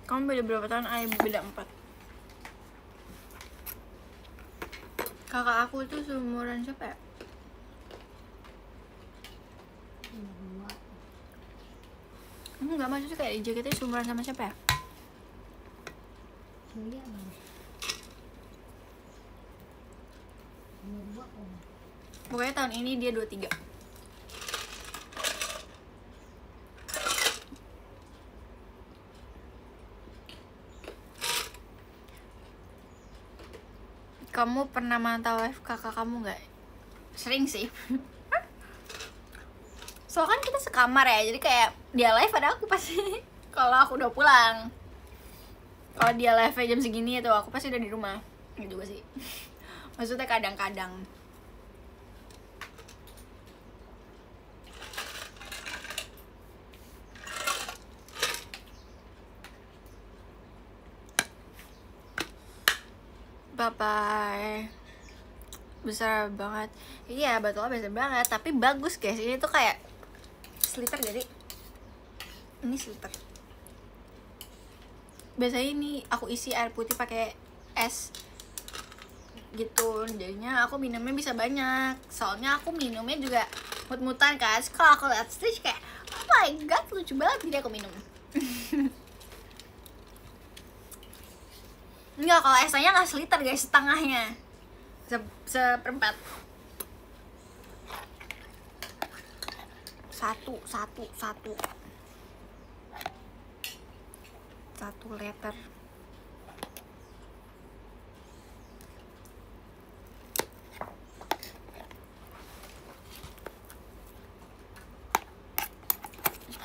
Kamu beda berapa tahun? Ayah beda 4. Kakak aku tuh seumuran siapa ya? Dua. Enggak, maksudnya kayak di JKT seumuran sama siapa ya? Iya bang. Dua om. Pokoknya tahun ini dia 23. Kamu pernah mantau live kakak kamu nggak? Sering sih. Soalnya kan kita sekamar ya, jadi kayak dia live ada aku pasti. Kalau aku udah pulang. Kalau dia live jam segini itu aku pasti udah di rumah. Gitu juga sih. Maksudnya kadang-kadang. Bye-bye. Besar banget. Iya, botolnya besar banget, tapi bagus guys. Ini tuh kayak sliter jadi. Ini sliter. Biasanya ini aku isi air putih pakai es gitu. Jadinya aku minumnya bisa banyak. Soalnya aku minumnya juga mut-mutan kan. Kalau aku lihat stage kayak oh my god, lucu banget, jadi aku minum. Enggak, kalau esnya nggak seliter guys, setengahnya, seperempat. Satu liter.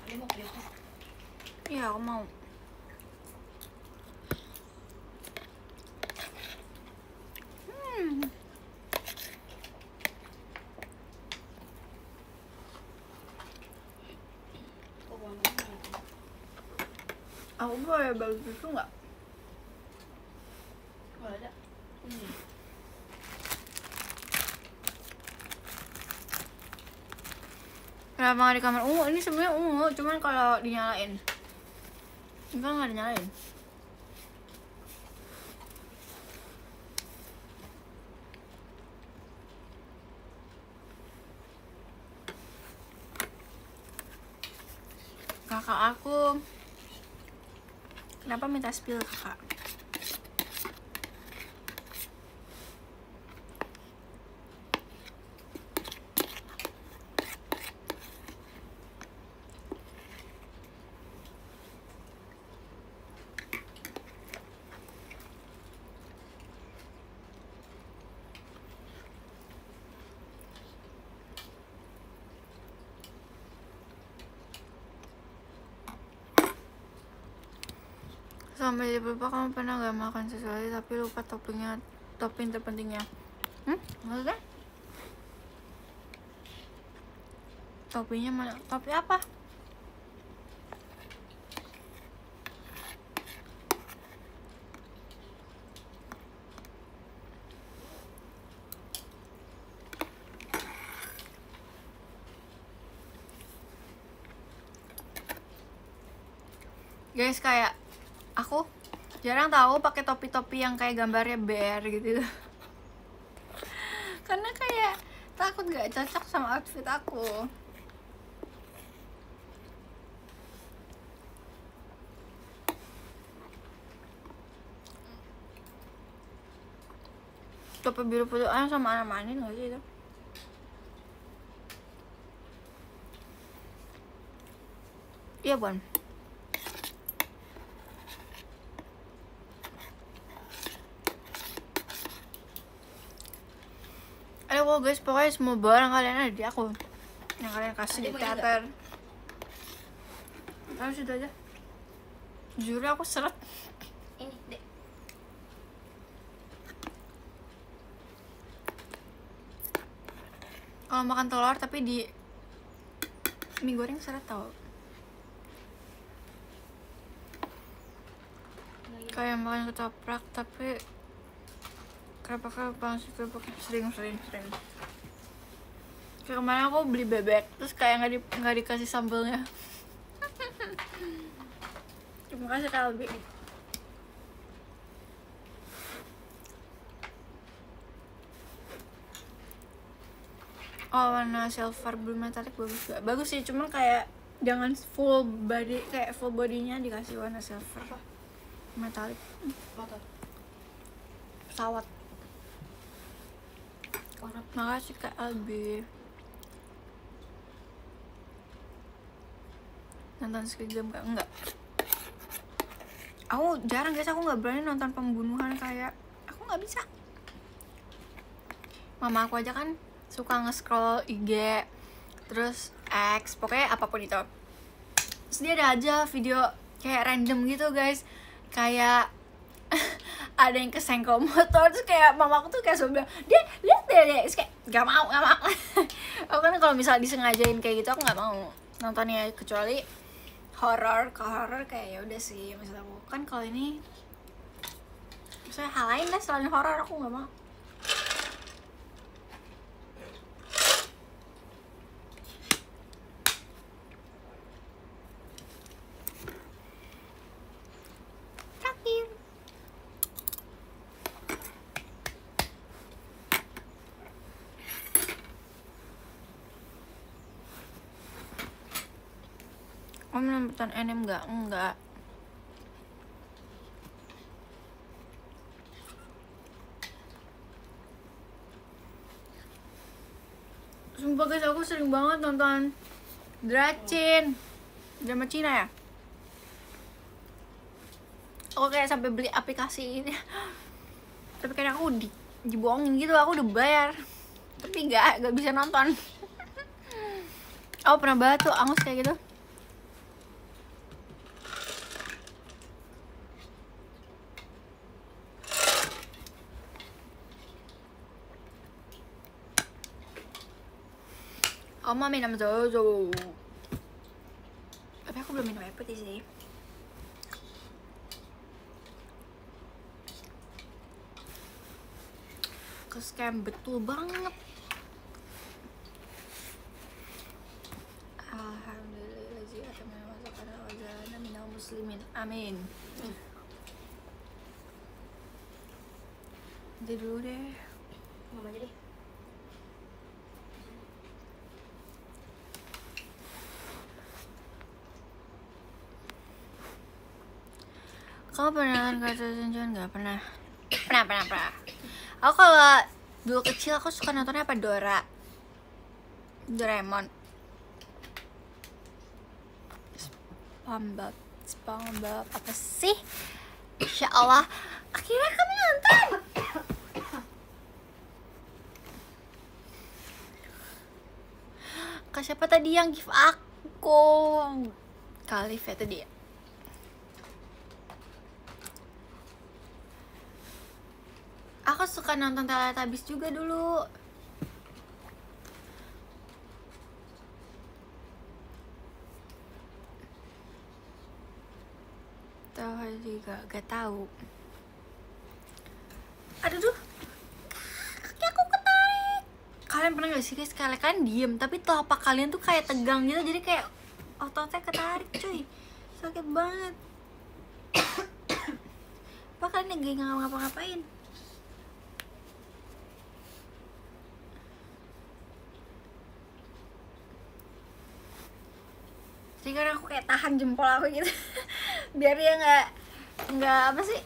Dia mau beli apa? Iya, aku mau. Kok warnanya merah? Aku boleh bagi susu nggak? Oh, ada. Ini. Kenapa nggak di kamar ungu? Ini sebenarnya ungu, cuman kalau dinyalain enggak, nggak dinyalain. Kakak aku kenapa minta spill kakak? Sampai di beberapa kamu pernah gak makan sesuatu tapi lupa topping terpentingnya? Maksudnya? Toppingnya mana? Topping apa? Guys, kayak aku jarang tahu pakai topi-topi yang kayak gambarnya bear gitu. Karena kayak takut gak cocok sama outfit aku. Topi biru putih sama anak manis gak sih itu? Iya, Bon. Aduh guys, pokoknya semua barang kalian ada di aku. Yang kalian kasih di teater. Terus itu aja. jujur aku seret Ini dek. kalau makan telur tapi di mie goreng seret tau. Kayak makan ketoprak tapi kerapaknya sih kerapaknya sering. Kayak kemarin aku beli bebek terus kayak nggak dikasih sambelnya. Terima kasih Kalbi. Oh, warna silver blue metallic bagus juga. Bagus sih, cuman kayak jangan full body, kayak full bodinya dikasih warna silver. Apa? Metallic. Motor. Pesawat. Warna Makasih Kak Albi. Nonton Squid Game gak? Enggak. Aku jarang guys, aku nggak berani nonton pembunuhan kayak aku nggak bisa. Mama aku aja kan suka nge-scroll IG, terus X, pokoknya apapun itu. Terus dia ada aja video kayak random gitu guys, kayak ada yang kesenggol motor, terus kayak mama aku tuh kayak selalu bilang, dia lihat deh, terus kayak gak mau. Aku kan kalau misal disengajain kayak gitu aku nggak mau nontonnya, kecuali horor. Kalau horor kayak ya udah sih, misalnya aku kan kalau ini misalnya hal lain lah selain horor aku nggak mau. Terakhir Om nonton anime nggak? Enggak. Sumpah guys, aku sering banget nonton Dracin, drama Cina ya. Aku kayak sampai beli aplikasi ini. Tapi kadang aku dibohongin gitu, aku udah bayar tapi nggak bisa nonton. Aku pernah banget tuh angus kayak gitu. Oma minum Zozo. Tapi aku belum minum air putih sih. Ke-scam betul banget. Alhamdulillah atamana wasaqana wa jalana minal muslimin. Amin. Nanti dulu deh. mama aja deh. Kamu pernah nonton kartun Shinchan? Nggak pernah. Pernah. Aku kalau dulu kecil aku suka nontonnya apa? Doraemon. SpongeBob apa sih? Insya Allah akhirnya kamu nonton. Kak siapa tadi yang give aku? Kalif ya tadi ya. Aku suka nonton Teletubbies juga dulu. Tahu juga, gak tahu. Aduh, kaki aku ketarik. Kalian pernah gak sih guys, kalian diem tapi telapak kalian tuh kayak tegang gitu, jadi kayak ototnya ketarik cuy, sakit banget. Apa kalian lagi nggak ngapa-ngapain? Jadi kan aku kayak tahan jempol aku gitu biar dia nggak apa sih,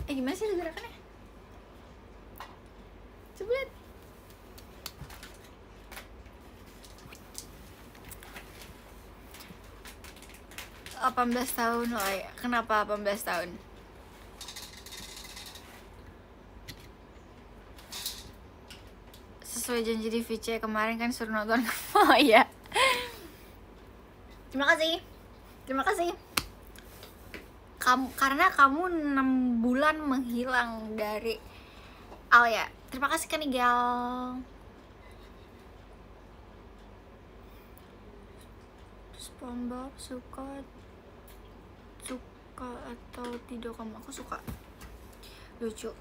gimana sih gerakannya? Coba lihat. 18 tahun loh ya. Kenapa 18 tahun? Sesuai janji di VC kemarin kan suruh nonton. Oh iya. Terima kasih. Terima kasih. Karena kamu 6 bulan menghilang dari Alia. Terima kasih kan Igal. SpongeBob suka atau tidak kamu? Aku suka, lucu.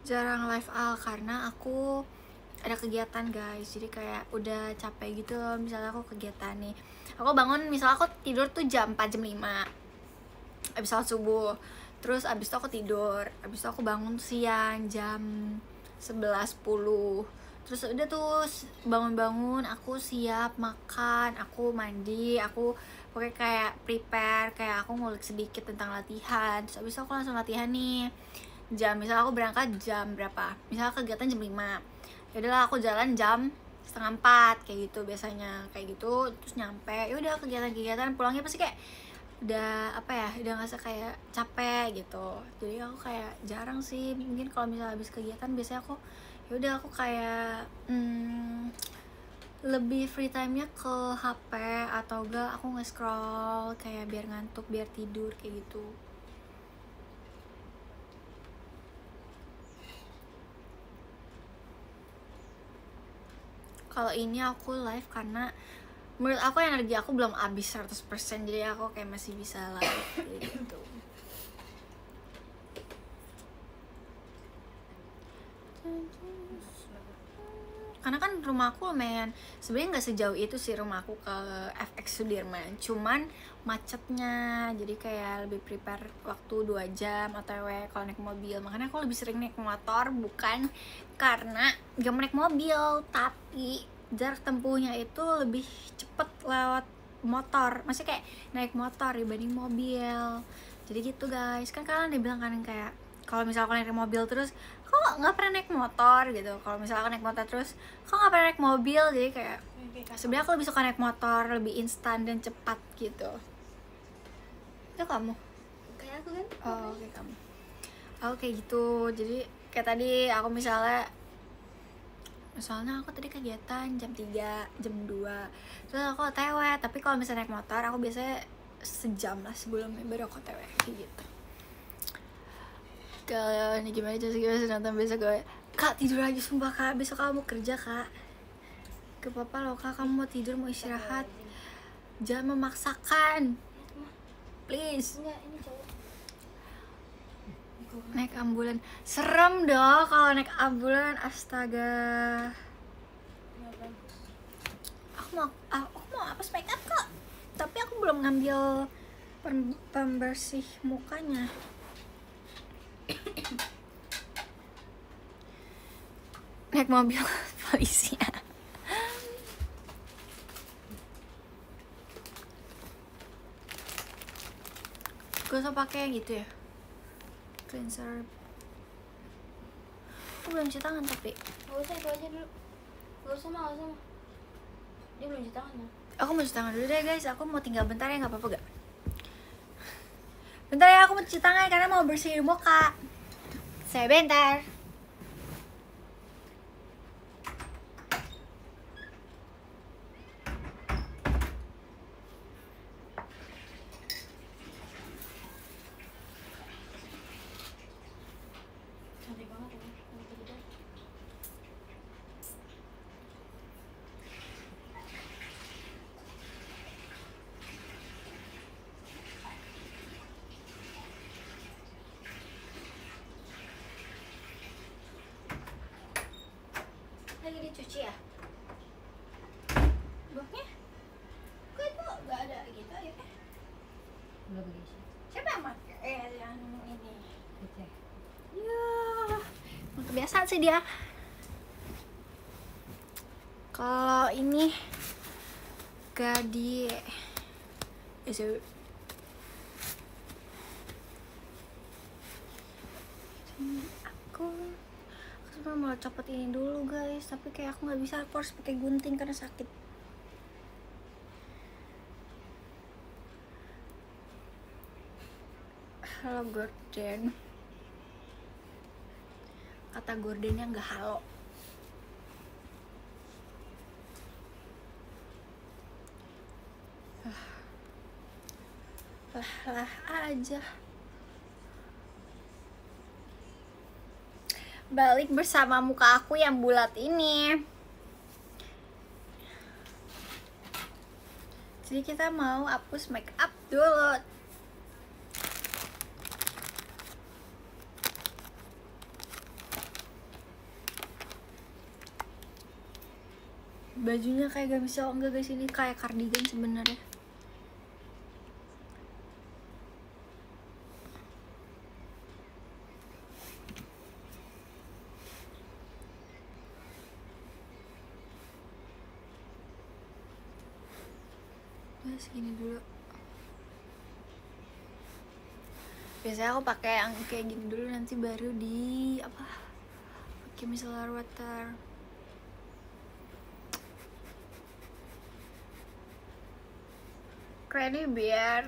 Jarang live Al karena aku ada kegiatan guys, jadi kayak udah capek gitu loh. Misalnya aku kegiatan nih, aku bangun, misalnya aku tidur tuh jam 4 jam 5 abis sholat subuh, terus abis itu aku tidur, abis itu aku bangun siang jam 11.10, terus udah tuh bangun-bangun aku siap makan, aku mandi, aku pokoknya kayak prepare, kayak aku ngulik sedikit tentang latihan, terus abis itu aku langsung latihan nih jam, misalnya aku berangkat jam berapa, misalnya kegiatan jam 5, ya udahlah aku jalan jam 3:30 kayak gitu biasanya, kayak gitu, terus nyampe ya udah kegiatan-kegiatan, pulangnya pasti kayak udah apa ya, udah ngerasa kayak capek gitu. Jadi aku kayak jarang sih, mungkin kalau misalnya habis kegiatan biasanya aku ya udah aku kayak lebih free time-nya ke HP atau enggak aku nge-scroll kayak biar ngantuk, biar tidur kayak gitu. Kalau ini aku live karena menurut aku energi aku belum habis 100%, jadi aku kayak masih bisa live gitu. Karena kan rumah aku lumayan, sebenarnya nggak sejauh itu sih rumah aku ke FX Sudirman, cuman macetnya, jadi kayak lebih prepare waktu 2 jam OTW kalau naik mobil. Makanya aku lebih sering naik motor, bukan karena gak mau naik mobil, tapi jarak tempuhnya itu lebih cepet lewat motor, maksudnya kayak naik motor dibanding mobil. Jadi gitu guys, kan kalian udah bilang kan kayak kalau misalnya naik mobil terus kok nggak pernah naik motor gitu, kalau misalkan naik motor terus kok nggak pernah naik mobil, jadi kayak sebenarnya aku lebih suka naik motor, lebih instan dan cepat gitu. Itu kamu? Kayak aku kan? Oh, kayak kamu. Aku kayak gitu, jadi kayak tadi aku misalnya aku tadi kegiatan jam 3, jam 2 terus aku OTW, tapi kalau misalnya naik motor aku biasanya sejam lah sebelumnya baru aku OTW kayak gitu. Kalian ini gimana nonton besok gue? Kak tidur aja sumpah kak, besok kamu kerja kak. Gak apa-apa loh kak, kamu mau tidur mau istirahat, jangan memaksakan, please. Enggak, ini cowok. Naik ambulan serem dong kalau naik ambulan, astaga. Aku mau apa make up kok, tapi aku belum ngambil pembersih mukanya. Naik mobil polisi ya. Gak usah pakai gitu ya, cleanser. Aku belum cuci tangan tapi. Gak usah, itu aja dulu. Gak usah mah. Dia belum cuci tangan mah. Aku mau cuci tangan dulu deh guys, aku mau tinggal bentar ya, nggak apa-apa gak? Bentar ya, aku mau cuci tangan karena mau bersihin muka. Saya bentar. Cantik banget ya. Lagi dicuci ya? Bloknya? Kok itu gak ada gitu ya? Enggak begitu. Siapa yang pakai yang ini? Ya, kebiasaan sih dia. Kalau ini gak di aku sebenarnya mau copot ini dulu guys, tapi kayak aku nggak bisa, aku harus pakai gunting karena sakit. Halo Gordon. Kata Gordonnya nggak halo. Lah aja. Balik bersama muka aku yang bulat ini. Jadi kita mau hapus make up dulu. Bajunya kayak gak bisa, enggak guys, ini kayak cardigan sebenarnya. Segini dulu. Biasanya aku pakai yang kayak gini dulu, nanti baru di apa? Pakai micellar water. Kayak ini biar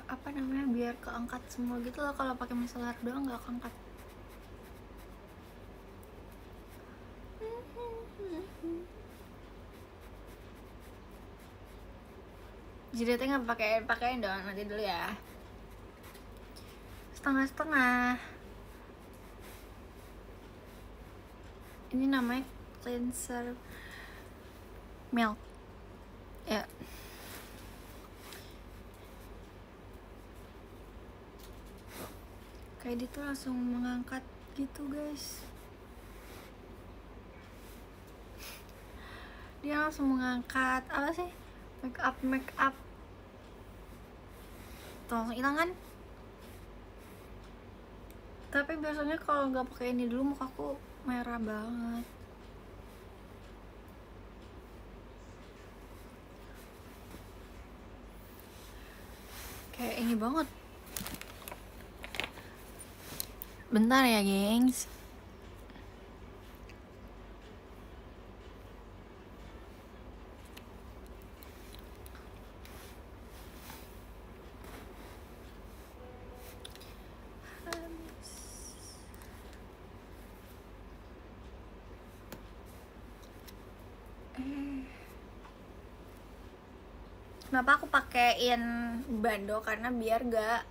apa namanya? Biar keangkat semua gitu loh. Kalau pakai micellar doang nggak keangkat. Jidatnya nggak pakein dong, nanti dulu ya. Setengah-setengah. Ini namanya cleanser milk ya. Kayak dia tuh langsung mengangkat gitu guys. Dia langsung mengangkat apa sih, make up tuh langsung hilang kan. Tapi biasanya kalau nggak pakai ini dulu mukaku merah banget. Kayak ini banget. Bentar ya gengs. Kenapa aku pakein bando? Karena biar gak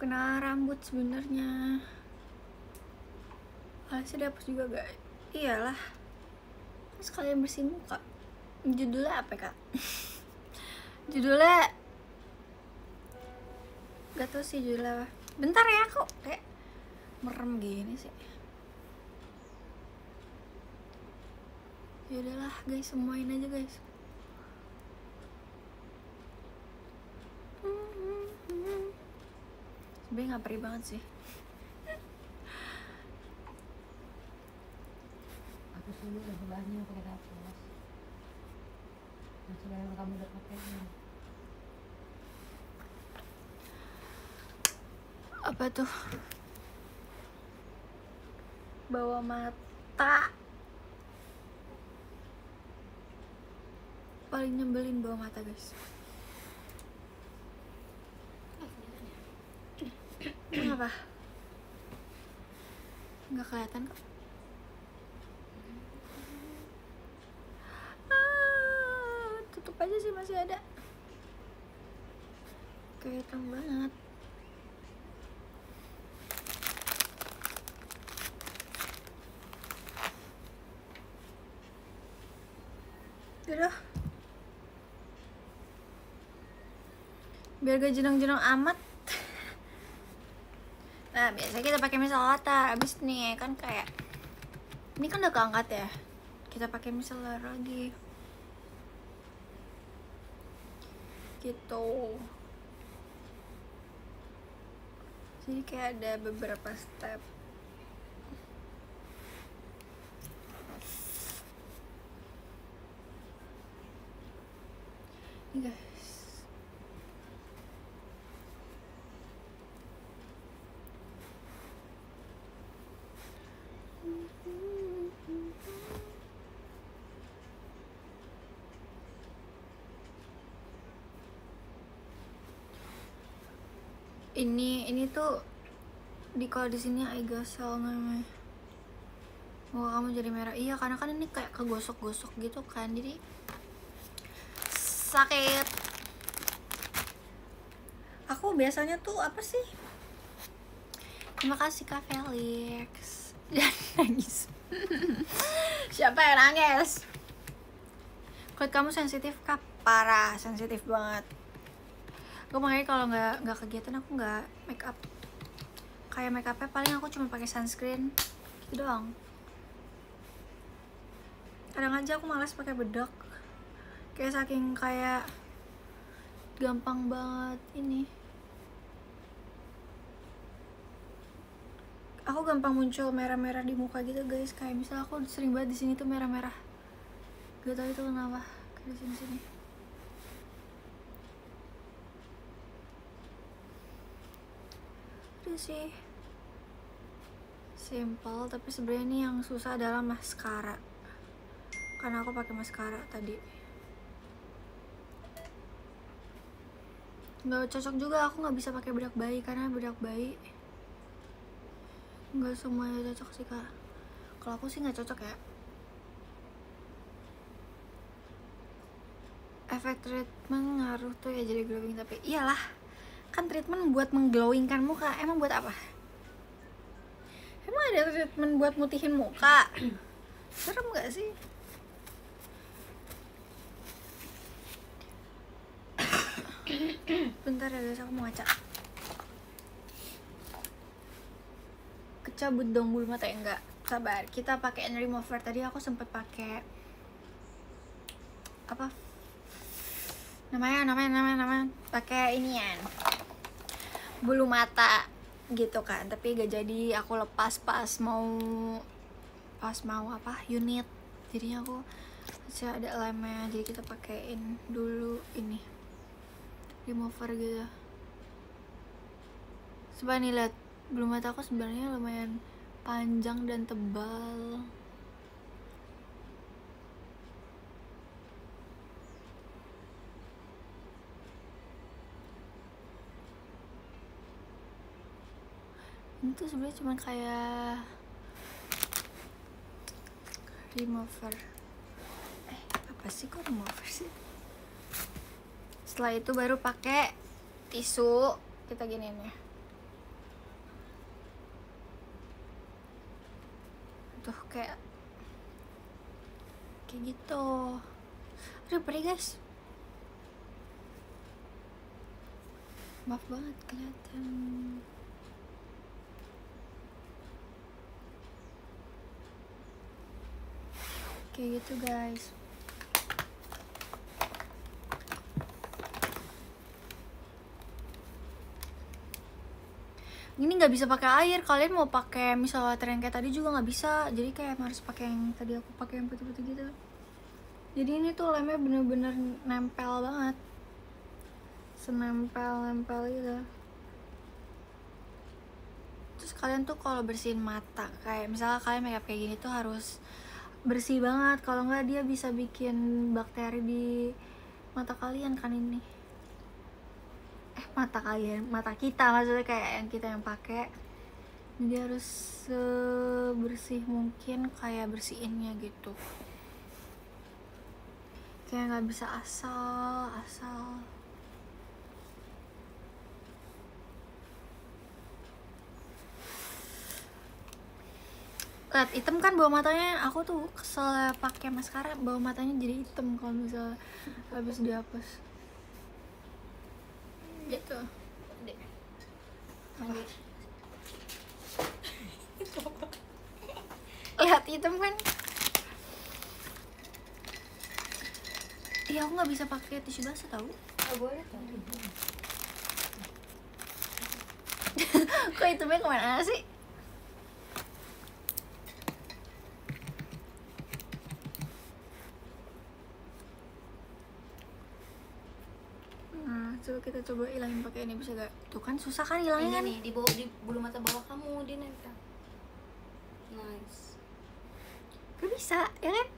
kena rambut sebenarnya. Alasnya dihapus juga gak? Iyalah. Terus kalian bersih muka. Judulnya apa kak? Judulnya gak tau sih judulnya apa. Bentar ya, kok kayak merem gini sih. Yaudahlah guys, semuain aja guys. Sebenernya gak perih banget sih. Aku dulu udah sebelahnya pakai dapur. Nah, sekarang kamu udah pakainya. Apa tuh? Bawah mata. Paling nyebelin bawah mata guys. Kenapa? Nggak kelihatan kok. Tutup aja sih, masih ada. Kelihatan banget. Udah. Biar gak jenang-jenang amat. Nah, biasanya kita pakai micellar water. Abis nih kan kayak ini kan udah keangkat ya. Kita pakai micellar lagi. Gitu. Jadi kayak ada beberapa step. Ini guys. Ini tuh kalau di sini eye gel namanya. Muka kamu jadi merah. Iya, karena kan ini kayak kegosok-gosok gitu kan, jadi sakit. Aku biasanya tuh apa sih? Terima kasih Kak Felix. Jangan nangis. Siapa yang nangis? Kulit kamu sensitif Kak? Parah, sensitif banget. Gue makanya kalau nggak kegiatan aku nggak make up. Kayak make upnya paling aku cuma pakai sunscreen gitu doang. Kadang aja aku malas pakai bedak, kayak saking kayak gampang banget ini. Aku gampang muncul merah-merah di muka gitu guys, kayak misal aku sering banget di sini tuh merah-merah. Gak tau itu kenapa, kayak di sini. Udah sih, simple, tapi sebenarnya ini yang susah adalah maskara. Karena aku pakai maskara tadi. Nggak cocok juga, aku nggak bisa pakai bedak bayi karena bedak bayi nggak semuanya cocok sih Kak. Kalau aku sih nggak cocok ya. Efek treatment ngaruh tuh ya jadi glowing, tapi iyalah, kan treatment buat mengglowingkan muka, emang buat apa? Emang ada treatment buat mutihin muka? Serem gak sih? Bentar ya guys, aku mau ngaca. Kecabut dong bulu mata ya? Enggak, sabar. Kita pakai remover. Tadi aku sempet pakai apa namanya pakai inian bulu mata gitu kan, tapi gak jadi. Aku lepas pas mau apa unit, jadinya aku masih ada lemnya, jadi kita pakein dulu ini remover gitu. Coba nih lihat, bulu mata aku sebenarnya lumayan panjang dan tebal. Ini tuh sebenarnya cuma kayak remover. Apa sih kok remover sih? Setelah itu baru pakai tisu, kita giniin ya. Tuh kayak gitu. Aduh perih guys. Maaf banget kelihatan. Kayak gitu guys. Ini nggak bisa pakai air. Kalian mau pakai misalnya water yang kayak tadi juga nggak bisa. Jadi kayak harus pakai yang tadi aku pakai yang putih-putih gitu. Jadi ini tuh lemnya bener-bener nempel banget, senempel-nempel gitu. Terus kalian tuh kalau bersihin mata, kayak misalnya kalian makeup kayak gini tuh harus bersih banget. Kalau nggak dia bisa bikin bakteri di mata kalian kan ini. Mata kalian, mata kita maksudnya, kayak yang kita yang pakai. Jadi harus sebersih mungkin kayak bersihinnya gitu. Kayak nggak bisa asal. Lihat hitam kan bawah matanya. Aku tuh kesel pakai maskara, bawah matanya jadi hitam kalau misalnya habis dihapus. Gitu. Lihat hitam kan? Iya, aku nggak bisa pakai tisu basah tau. Gak boleh kan? Kok hitamnya kemana sih? Nah, coba kita hilangin pakai ini, bisa gak? Tuh kan susah kan hilangnya kan? Nih di bawah, di bulu mata bawah kamu dia nempel. Nice. Gak bisa, ya kan?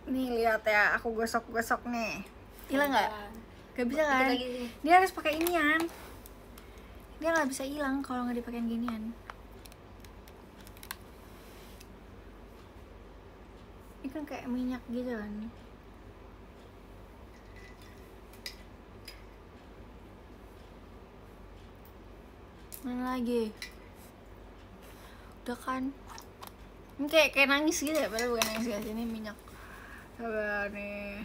Nih lihat ya, aku gosok-gosok nih. Hilang nggak? Gak bisa Dikit kan? lagi sini. Dia harus pakai inian. Dia nggak bisa hilang kalau nggak dipakein ginian. Ini kan kayak minyak gitu kan. Mana lagi? Udah kan? Ini kayak nangis gitu ya, padahal bukan nangis guys, ini minyak. Coba nih.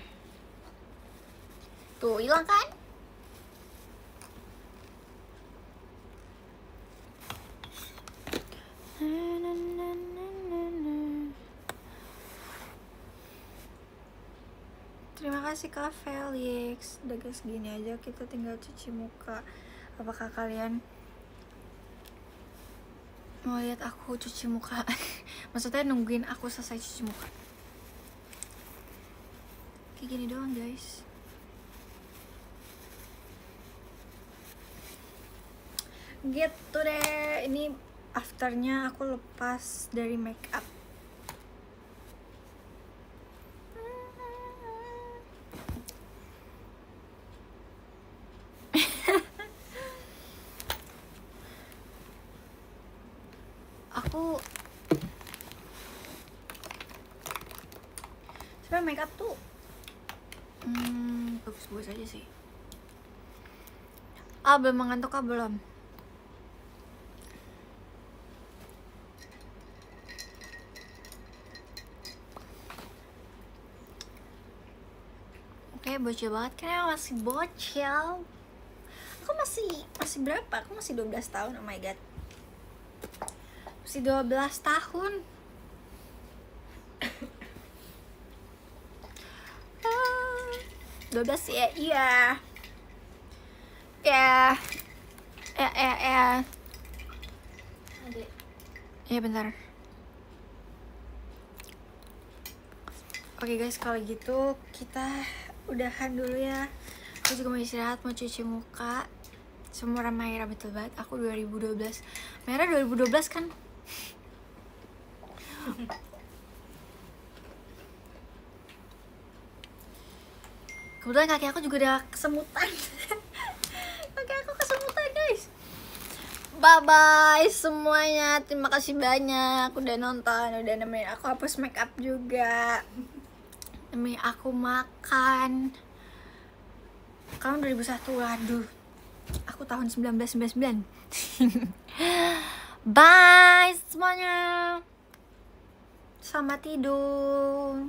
Tuh, hilang kan? Terima kasih Kak Felix. Udah guys, gini aja kita tinggal cuci muka. Apakah kalian mau lihat aku cuci muka? Maksudnya nungguin aku selesai cuci muka? Kayak gini doang guys. Gitu deh. Ini afternya aku lepas dari make up. Aku sebenarnya make up tuh bagus-bagus aja sih. Belum mengantuk belum? Oke, bocil banget kan, masih bocil. Aku masih berapa? Aku masih 12 tahun, oh my god. Masih 12 tahun. Ah, 12 ya, iya. Ya. Adek. Ya bentar. Oke guys, kalau gitu kita udahan dulu ya. Aku juga mau istirahat, mau cuci muka. Semua Mayra betul banget. Aku 2012. Mayra 2012 kan? Kebetulan kaki aku juga udah kesemutan. Kaki aku kesemutan guys. Bye bye semuanya. Terima kasih banyak udah nonton, udah nemenin aku hapus make up juga, nemenin aku makan. Kamu 2001, waduh. Aku tahun 1999. Bye semuanya. Selamat tidur.